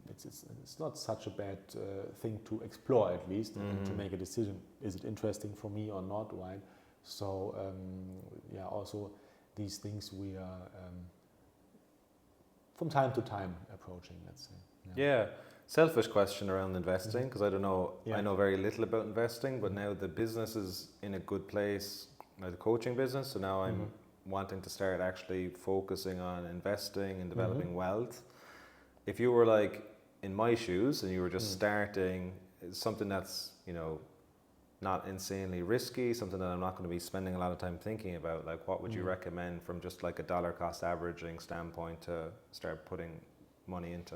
it's not such a bad thing to explore, at least, and to make a decision. Is it interesting for me or not, right? So, also these things we are from time to time approaching, let's say. Yeah. Selfish question around investing, because I don't know, I know very little about investing, but now the business is in a good place, the coaching business, so now I'm wanting to start actually focusing on investing and developing wealth. If you were like in my shoes and you were just starting something that's, not insanely risky, something that I'm not going to be spending a lot of time thinking about, like what would you recommend from just like a dollar cost averaging standpoint to start putting money into?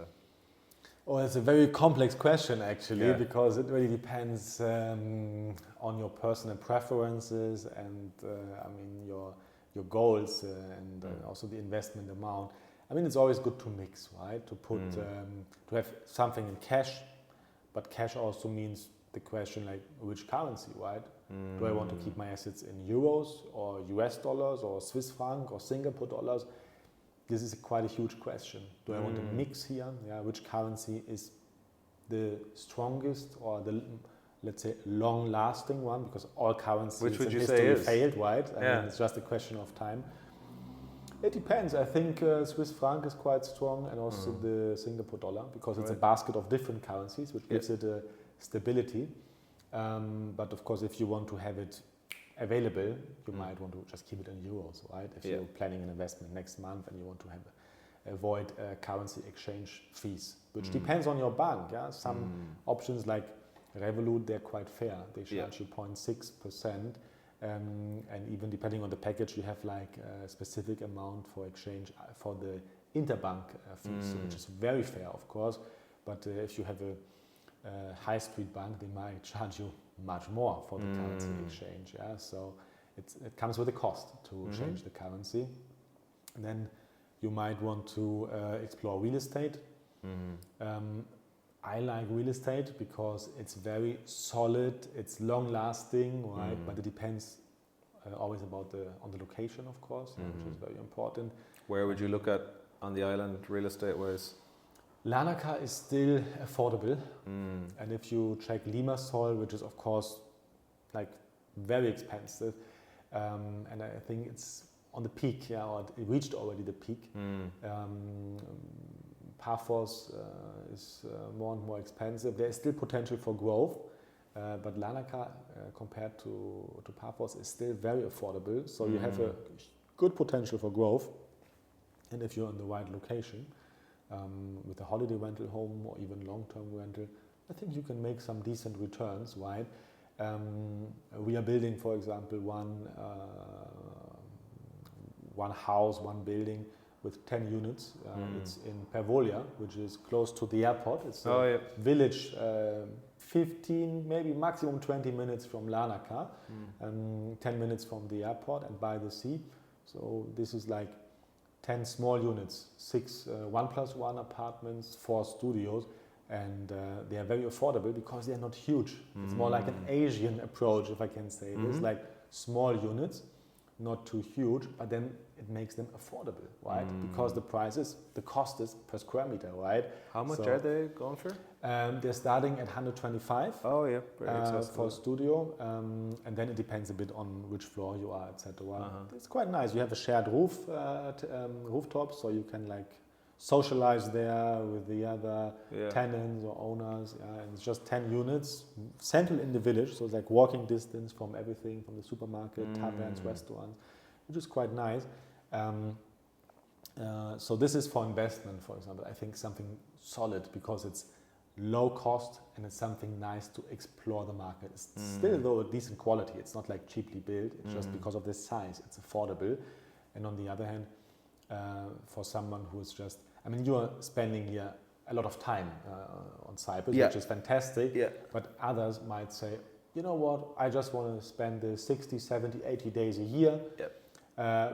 Oh, it's a very complex question, actually, because it really depends on your personal preferences and your goals and also the investment amount. I mean, it's always good to mix, right? To put to have something in cash, but cash also means the question like which currency, right? Do I want to keep my assets in euros or US dollars or Swiss franc or Singapore dollars? This is quite a huge question. Do I want to mix here? Which currency is the strongest or the, let's say, long-lasting one? Because all currencies in history failed, right? I mean, it's just a question of time. It depends. I think Swiss franc is quite strong, and also the Singapore dollar, because it's a basket of different currencies, which gives it a stability. But of course, if you want to have it available, you might want to just keep it in euros, right? If you're planning an investment next month and you want to avoid currency exchange fees, which depends on your bank. Some options like Revolut, they're quite fair. They charge you 0.6%. And even depending on the package, you have like a specific amount for exchange for the interbank fees, which is very fair, of course. But if you have a high street bank, they might charge you much more for the currency exchange. So it comes with a cost to change the currency. And then you might want to explore real estate. I like real estate because it's very solid, it's long lasting, right? But it depends always on the location, of course, which is very important. Where would you look at on the island real estate wise? Larnaca is still affordable. And if you check Limassol, which is of course like very expensive, and I think it's on the peak, or it reached already the peak. Paphos is more and more expensive. There is still potential for growth, but Larnaca, compared to Paphos, is still very affordable. So you have a good potential for growth. And if you're in the right location, with a holiday rental home or even long-term rental, I think you can make some decent returns, right? We are building, for example, one house, one building with 10 units. It's in Pervolia, which is close to the airport. It's a village, 15, maybe maximum 20 minutes from Larnaca, 10 minutes from the airport and by the sea. So this is like 10 small units, 6 1+1 apartments, 4 studios, and they are very affordable because they are not huge. It's more like an Asian approach, if I can say this, like small units, not too huge, but then it makes them affordable, right? Because the cost is per square meter, right? How much are they going for? They're starting at 125. Oh yeah, very accessible. For a studio, and then it depends a bit on which floor you are, etc. It's quite nice. You have a shared rooftop, so you can like socialize there with the other Yeah. tenants or owners. And it's just 10 units, central in the village, so it's like walking distance from everything, from the supermarket, taverns, restaurants, which is quite nice. So this is for investment, for example. I think something solid because it's low cost and it's something nice to explore the market. It's still though a decent quality. It's not like cheaply built. It's just because of the size. It's affordable. And on the other hand, for someone who is just, I mean, you are spending here a lot of time on Cyprus, which is fantastic. Yeah. But others might say, you know what, I just want to spend the 60, 70, 80 days a year. Yep.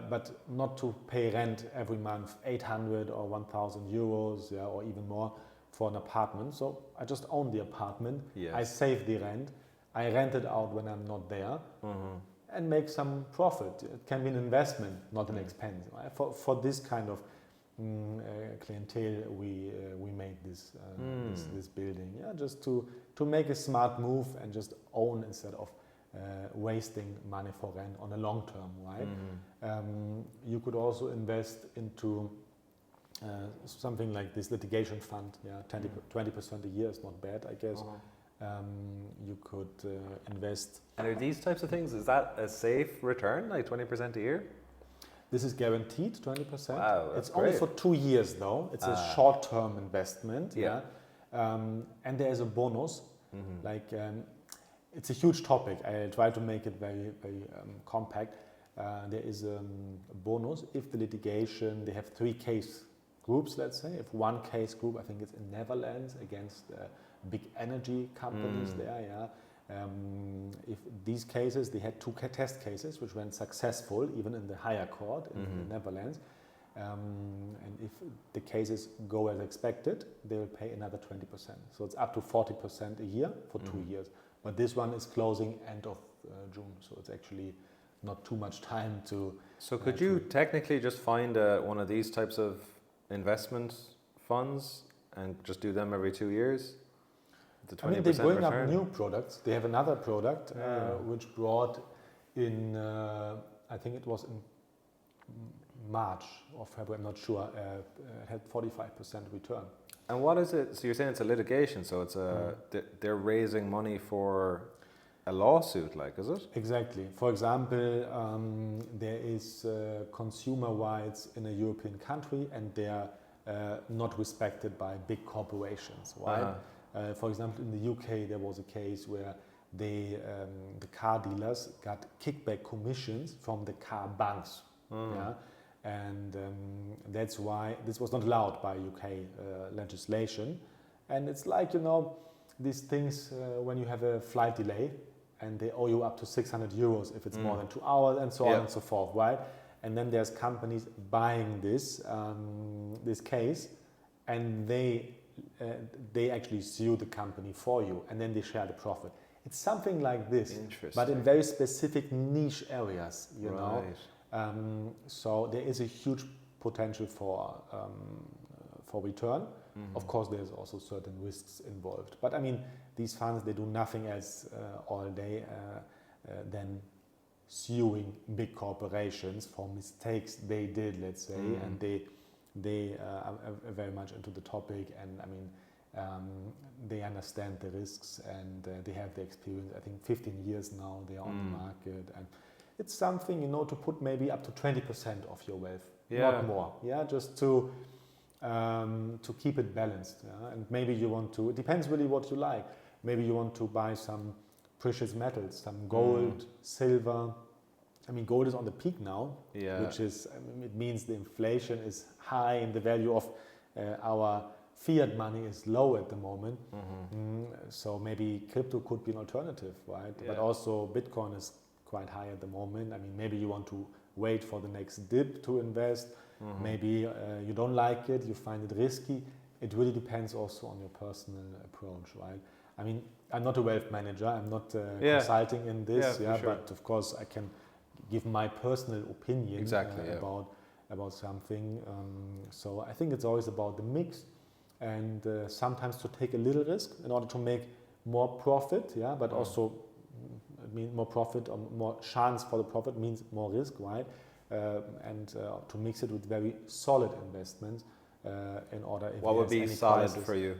But not to pay rent every month, 800 or 1,000 euros, or even more for an apartment. So I just own the apartment. Yes. I save the rent. I rent it out when I'm not there and make some profit. It can be an investment, not an expense. Right? For this kind of clientele, we made this building. Yeah, just to make a smart move and just own instead of wasting money for rent on a long term, right? You could also invest into something like this litigation fund. 20% a year is not bad, I guess. You could invest. And are these types of things, is that a safe return, like 20% a year? This is guaranteed 20%. Wow, that's it's only great. for 2 years though. It's a short-term investment. And there is a bonus. It's a huge topic. I try to make it very, very compact. There is a bonus if the litigation, they have 3 case groups, let's say. If one case group, I think it's in Netherlands against big energy companies there, if these cases, they had 2 test cases which went successful even in the higher court in the Netherlands. And if the cases go as expected, they will pay another 20%. So it's up to 40% a year for 2 years. But this one is closing end of June, so it's actually not too much time to... So could you technically just find one of these types of investment funds and just do them every 2 years? The 20% I mean, they're going return? up new products. They have another product which brought in, I think it was in March or February, I'm not sure, it had 45% return. And what is it? So you're saying it's a litigation, so it's they're raising money for a lawsuit, like, is it? Exactly. For example, there is consumer rights in a European country and they are not respected by big corporations, right? For example, in the UK, there was a case where the car dealers got kickback commissions from the car banks. And that's why this was not allowed by UK legislation. And it's like, you know, these things when you have a flight delay and they owe you up to 600 euros if it's more than 2 hours and so on and so forth, right? And then there's companies buying this case and they actually sue the company for you and then they share the profit. It's something like this, but in very specific niche areas, you know. So there is a huge potential for return. Of course, there's also certain risks involved. But I mean, these funds, they do nothing else all day than suing big corporations for mistakes they did, let's say, and they are very much into the topic, and I mean, they understand the risks and they have the experience. I think 15 years now they are on the market, and it's something, you know, to put maybe up to 20% of your wealth, not more. Just to keep it balanced. And maybe you want to. It depends really what you like. Maybe you want to buy some precious metals, some gold, silver. I mean, gold is on the peak now, which is, I mean, it means the inflation is high and the value of our fiat money is low at the moment. So maybe crypto could be an alternative, right? But also Bitcoin is quite high at the moment. I mean, maybe you want to wait for the next dip to invest. Maybe you don't like it, you find it risky. It really depends also on your personal approach, right? I mean, I'm not a wealth manager, I'm not consulting in this, but of course I can give my personal opinion about something. So I think it's always about the mix, and sometimes to take a little risk in order to make more profit, but also I mean more profit or more chance for the profit means more risk, right? And to mix it with very solid investments in order. If What would there's be any solid crisis. for you?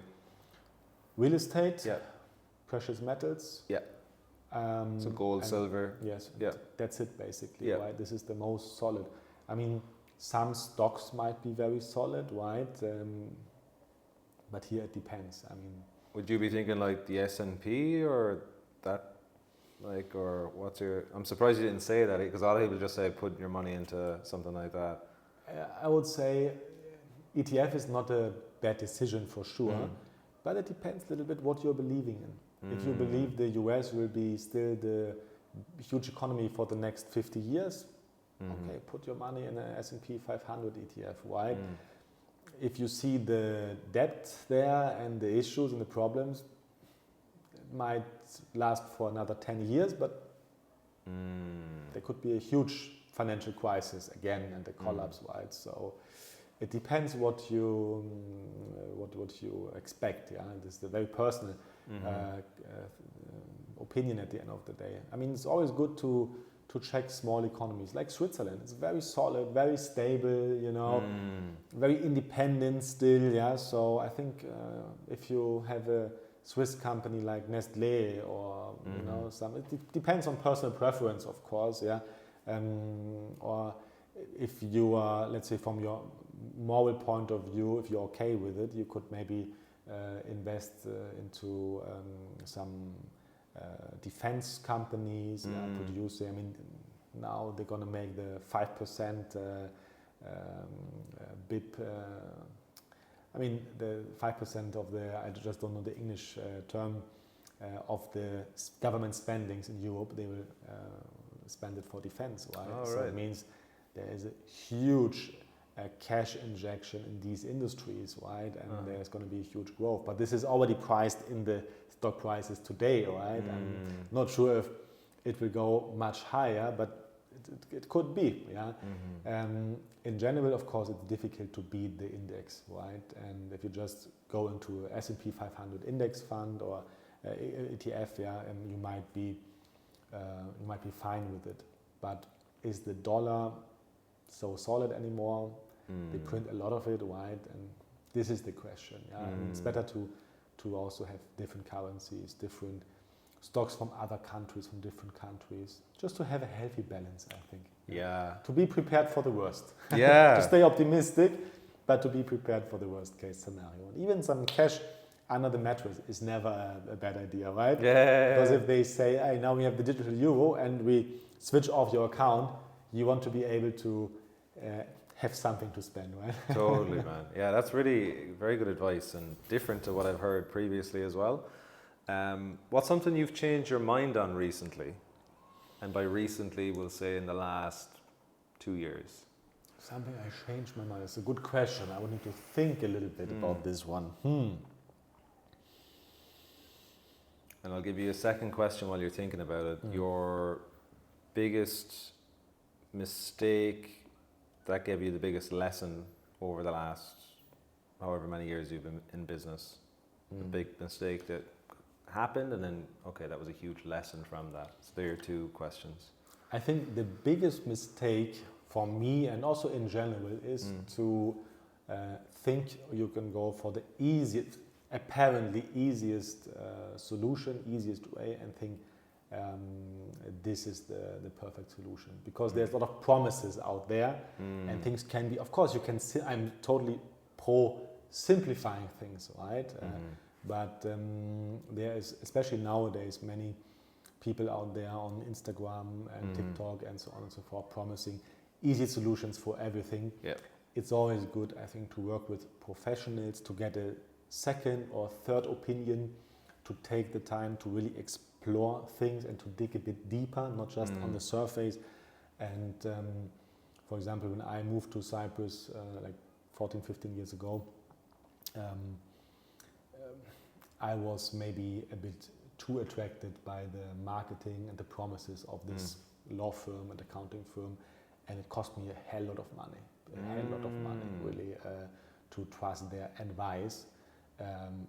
Real estate, Yeah. precious metals. Yeah. So gold, and silver. Yes, Yeah. that's it basically. Yeah. Right, this is the most solid. I mean, some stocks might be very solid, right? But here it depends. I mean, Would you be thinking like the S&P or that, like, or what's your? I'm surprised you didn't say that because a lot of people just say put your money into something like that. I would say ETF is not a bad decision for sure, but it depends a little bit what you're believing in. If you believe the US will be still the huge economy for the next 50 years, okay, put your money in an S&P 500 ETF. Why? If you see the debt there and the issues and the problems, it might last for another 10 years, but there could be a huge financial crisis again and a collapse, right? So it depends what you expect. Yeah, this is a very personal opinion at the end of the day. I mean, it's always good to check small economies like Switzerland. It's very solid, very stable, you know, very independent still. Yeah, so I think if you have a Swiss company like Nestlé or you know, it depends on personal preference, of course. Yeah, or if you are, let's say, from your moral point of view, if you're okay with it, you could maybe invest into some defense companies, producing. I mean, now they're going to make the 5% BIP. I mean, the 5% of the, I just don't know the English term, of the government spendings in Europe, they will spend it for defense, right? Oh, so right. it means there is a huge cash injection in these industries, right? And there's going to be huge growth. But this is already priced in the stock prices today, right? I'm not sure if it will go much higher, but it could be, yeah. In general, of course, it's difficult to beat the index, right? And if you just go into a S&P 500 index fund or ETF, yeah, you might be fine with it. But is the dollar so solid anymore? They print a lot of it, right? And this is the question. Yeah? I mean, it's better to also have different currencies, different stocks from other countries, from different countries, just to have a healthy balance, I think. Yeah. To be prepared for the worst. Yeah. To stay optimistic, but to be prepared for the worst case scenario. And even some cash under the mattress is never a bad idea, right? Yeah. Because if they say, hey, now we have the digital euro and we switch off your account, you want to be able to have something to spend, right? Totally, man. Yeah, that's really very good advice and different to what I've heard previously as well. What's something you've changed your mind on recently? And by recently, we'll say in the last 2 years. Something I changed my mind. It's a good question. I would need to think a little bit about this one. And I'll give you a second question while you're thinking about it. Your biggest mistake that gave you the biggest lesson over the last however many years you've been in business? A big mistake that happened and then, okay, that was a huge lesson from that. So there are two questions. I think the biggest mistake for me and also in general is to think you can go for the easiest, apparently easiest solution, easiest way, and think this is the perfect solution, because there's a lot of promises out there and things can be, of course you can I'm totally pro simplifying things, right? But there is, especially nowadays, many people out there on Instagram and TikTok and so on and so forth promising easy solutions for everything. Yeah. It's always good, I think, to work with professionals, to get a second or third opinion, to take the time to really explore things and to dig a bit deeper, not just on the surface. And for example, when I moved to Cyprus like 14, 15 years ago, I was maybe a bit too attracted by the marketing and the promises of this law firm and accounting firm, and it cost me a hell lot of money, really, to trust their advice.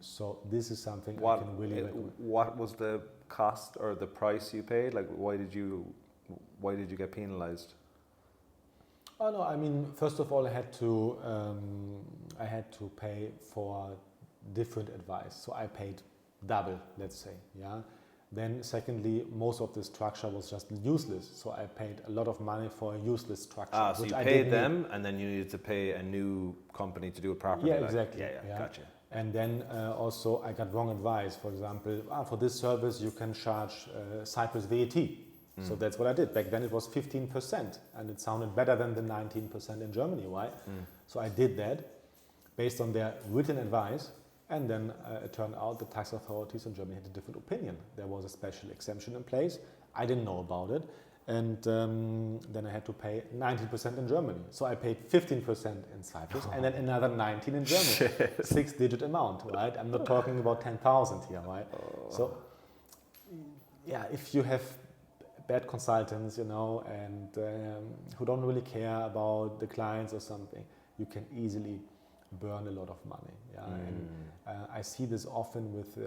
So this is something I can really recommend. What was the cost or the price you paid? Like, why did you get penalized? Oh no, I mean, first of all, I had to pay for different advice. So I paid double, let's say, yeah. Then secondly, most of the structure was just useless. So I paid a lot of money for a useless structure. So which you I paid didn't them, need. and then you needed to pay a new company to do it properly. Yeah, exactly. Yeah, gotcha. And then also I got wrong advice. For example, for this service you can charge Cyprus VAT. So that's what I did. Back then it was 15%, and it sounded better than the 19% in Germany, right? So I did that based on their written advice, and then it turned out the tax authorities in Germany had a different opinion. There was a special exemption in place. I didn't know about it, and then I had to pay 19% in Germany. So I paid 15% in Cyprus, and then another 19% in Germany. 6-digit amount, right? I'm not talking about 10,000 here, right? So yeah, if you have bad consultants, you know, and who don't really care about the clients or something, you can easily burn a lot of money. Yeah, and I see this often with,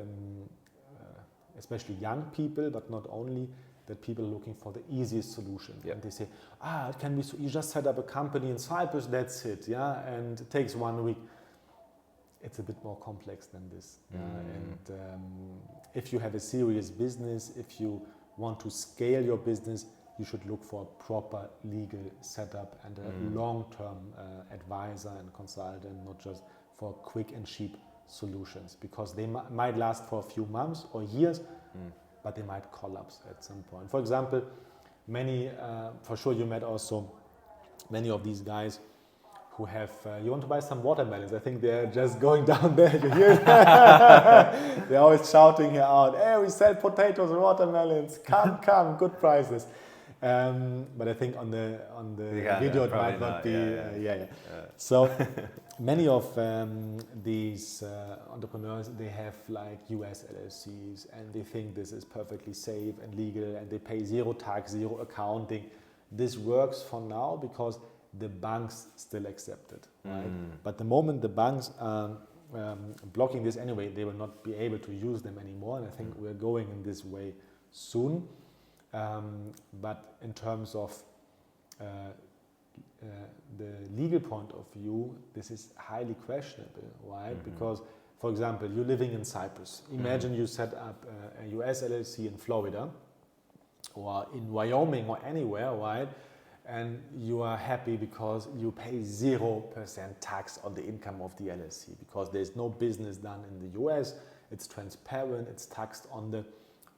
especially young people, but not only. That people are looking for the easiest solution, and they say, it can be. So you just set up a company in Cyprus, that's it, yeah, and it takes 1 week. It's a bit more complex than this, and if you have a serious business, if you want to scale your business, you should look for a proper legal setup and a long-term advisor and consultant, not just for quick and cheap solutions, because they might last for a few months or years, but they might collapse at some point. For example, many, for sure you met also many of these guys who have, you want to buy some watermelons, I think they're just going down there, you hear it? They're always shouting here out, hey, we sell potatoes and watermelons, come, good prices. But I think on the video it might not be, So many of these entrepreneurs, they have like US LLCs, and they think this is perfectly safe and legal, and they pay zero tax, zero accounting. This works for now because the banks still accept it, right? But the moment the banks are blocking this anyway, they will not be able to use them anymore, and I think we're going in this way soon. But in terms of the legal point of view, this is highly questionable, right? Because, for example, you're living in Cyprus. Imagine you set up a US LLC in Florida or in Wyoming or anywhere, right? And you are happy because you pay 0% tax on the income of the LLC, because there's no business done in the US, it's transparent, it's taxed on the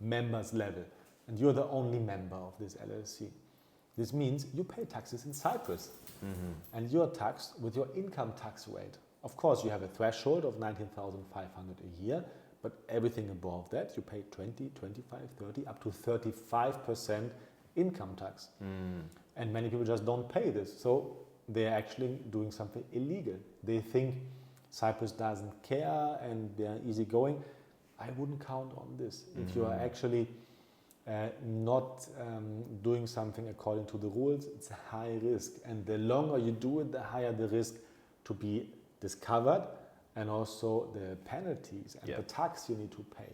members level, and you're the only member of this LLC. This means you pay taxes in Cyprus, and you're taxed with your income tax rate. Of course, you have a threshold of 19,500 a year, but everything above that, you pay 20, 25, 30, up to 35% income tax. And many people just don't pay this. So they're actually doing something illegal. They think Cyprus doesn't care and they're easygoing. I wouldn't count on this. If you are actually not doing something according to the rules, it's a high risk. And the longer you do it, the higher the risk to be discovered, and also the penalties and the tax you need to pay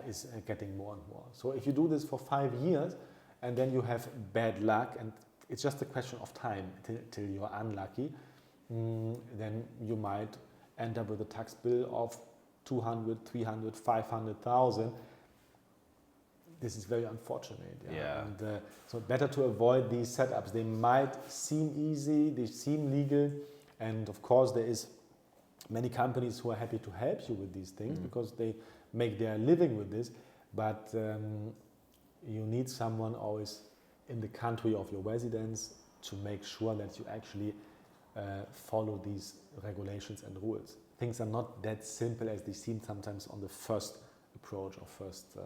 is getting more and more. So if you do this for 5 years and then you have bad luck, and it's just a question of time till you're unlucky, then you might end up with a tax bill of 200, 300, 500,000. This is very unfortunate. And, so better to avoid these setups. They might seem easy, they seem legal, and of course there is many companies who are happy to help you with these things because they make their living with this, but you need someone always in the country of your residence to make sure that you actually follow these regulations and rules. Things are not that simple as they seem sometimes on the first approach or first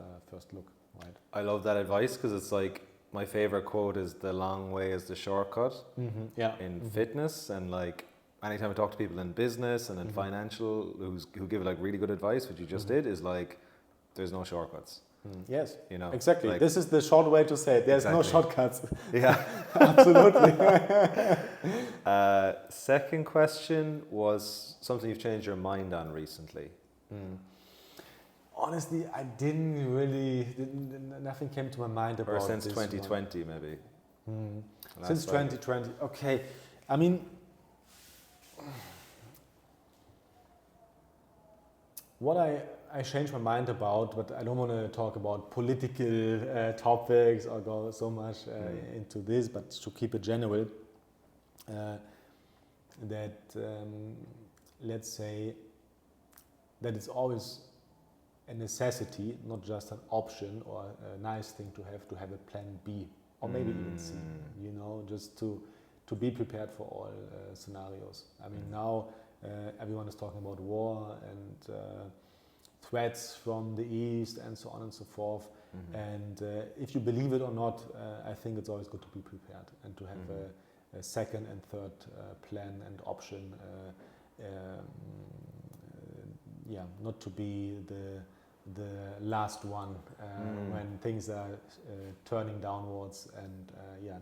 look, right? I love that advice, because it's like, my favorite quote is, the long way is the shortcut in fitness, and like anytime I talk to people in business and in financial who give like really good advice, what you just did is like, there's no shortcuts. Yes, you know, exactly. like, this is the short way to say it. There's no shortcuts. Yeah, absolutely. Second question was something you've changed your mind on recently. Honestly, I didn't really. Nothing came to my mind about. Or since this 2020, maybe. Since 2020, okay. I mean, what I changed my mind about, but I don't want to talk about political topics or go so much into this, but to keep it general, that let's say that it's always a necessity, not just an option or a nice thing to have a plan B or maybe even C, you know, just to be prepared for all scenarios. I mean, now everyone is talking about war and threats from the east and so on and so forth. And if you believe it or not, I think it's always good to be prepared and to have a second and third plan and option. Not to be the last one when things are turning downwards, and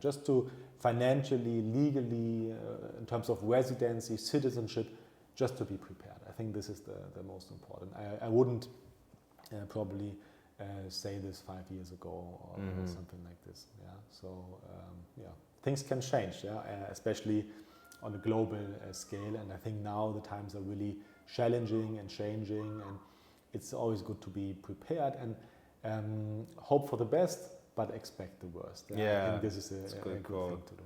just to financially, legally, in terms of residency, citizenship, just to be prepared. I think this is the most important. I wouldn't probably say this 5 years ago or something like this. Yeah. So things can change. Yeah, especially on a global scale. And I think now the times are really challenging and changing, and it's always good to be prepared and hope for the best, but expect the worst. I think this is a good thing to do.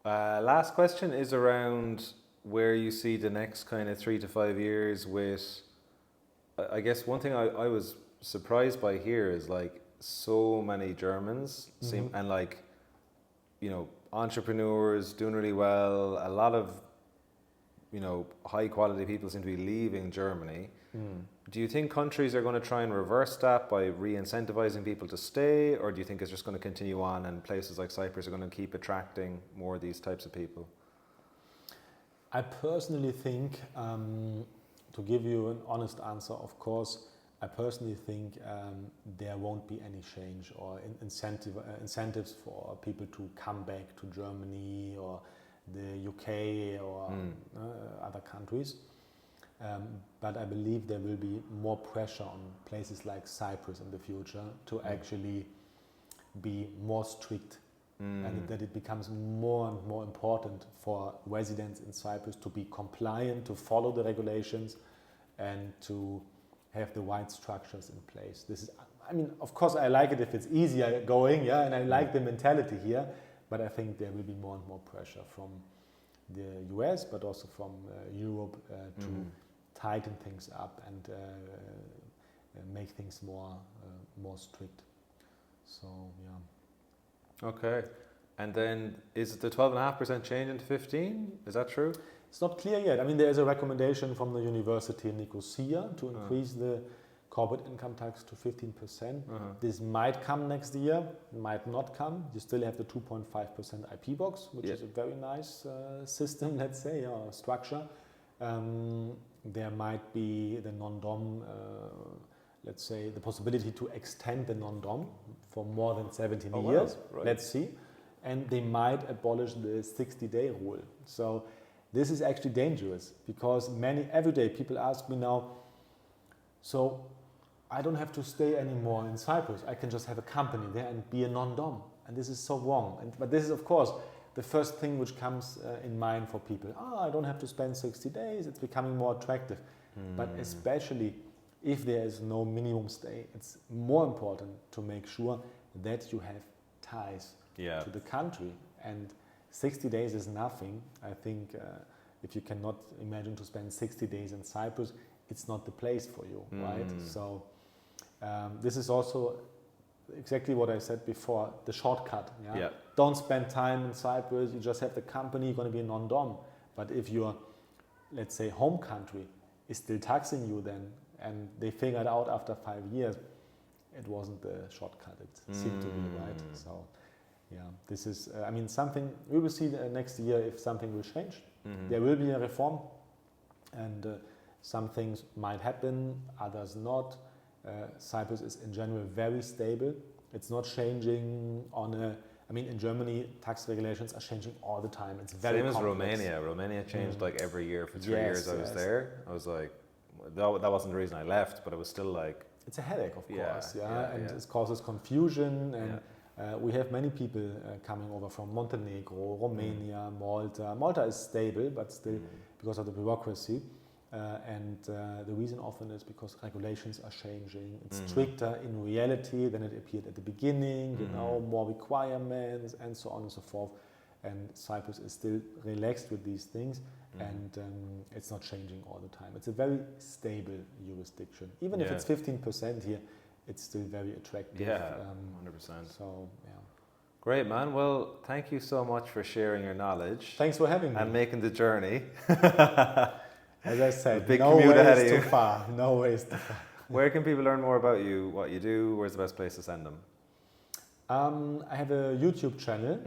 Yeah. Last question is around where you see the next kind of 3 to 5 years with, I guess one thing I was surprised by here is like so many Germans seem, and like, you know, entrepreneurs doing really well, a lot of, you know, high quality people seem to be leaving Germany. Do you think countries are going to try and reverse that by re-incentivizing people to stay, or do you think it's just going to continue on and places like Cyprus are going to keep attracting more of these types of people? I personally think, to give you an honest answer, of course, I personally think there won't be any change or incentives for people to come back to Germany or the UK or other countries. But I believe there will be more pressure on places like Cyprus in the future to actually be more strict, and that it becomes more and more important for residents in Cyprus to be compliant, to follow the regulations, and to have the right structures in place. This is, I mean, of course, I like it if it's easier going, and I like the mentality here, but I think there will be more and more pressure from the US, but also from Europe to tighten things up and make things more strict. So Okay, and then is it the 12.5% change into 15? Is that true? It's not clear yet. I mean, there is a recommendation from the university in Nicosia to increase the corporate income tax to 15%. This might come next year, might not come. You still have the 2.5% IP box, which is a very nice system, let's say, or structure. There might be the non-dom, let's say, the possibility to extend the non-dom for more than 17 years. Right. Let's see. And they might abolish the 60-day rule. So this is actually dangerous, because many everyday people ask me now, so I don't have to stay anymore in Cyprus. I can just have a company there and be a non-dom. And this is so wrong. But this is, of course, the first thing which comes in mind for people. I don't have to spend 60 days. It's becoming more attractive. But especially if there is no minimum stay, it's more important to make sure that you have ties to the country. And 60 days is nothing. I think if you cannot imagine to spend 60 days in Cyprus, it's not the place for you, right? So this is also exactly what I said before, the shortcut. Don't spend time in Cyprus, you just have the company, you're going to be a non-dom. But if your, let's say, home country is still taxing you then, and they figured out after 5 years, it wasn't the shortcut, it seemed to be, right? So this is, I mean, something, we will see next year if something will change. There will be a reform, and some things might happen, others not. Cyprus is in general very stable. It's not changing on a, I mean, in Germany, tax regulations are changing all the time. It's very complex. Same as Romania. Romania changed like every year for 3 years I was there. I was like, that wasn't the reason I left, but it was still like... It's a headache, of course, and it causes confusion, and We have many people coming over from Montenegro, Romania, Malta. Malta is stable, but still because of the bureaucracy. And the reason often is because regulations are changing. It's stricter in reality than it appeared at the beginning, you know, more requirements and so on and so forth. And Cyprus is still relaxed with these things, and it's not changing all the time. It's a very stable jurisdiction. Even if it's 15% here, it's still very attractive. Yeah, 100%. So, yeah. Great, man. Well, thank you so much for sharing your knowledge. Thanks for having me. And making the journey. As I said, big no commute way ahead is of too you. far. No way is too far. Where can people learn more about you, what you do? Where's the best place to send them? I have a YouTube channel.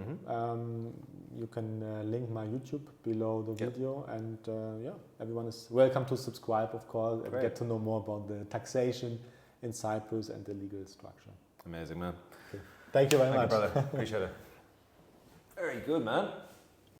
You can link my YouTube below the video, and yeah, everyone is welcome to subscribe, of course, and get to know more about the taxation in Cyprus and the legal structure. Amazing, man. Okay. Thank you very much. Thank you, brother. Appreciate it. Very good, man.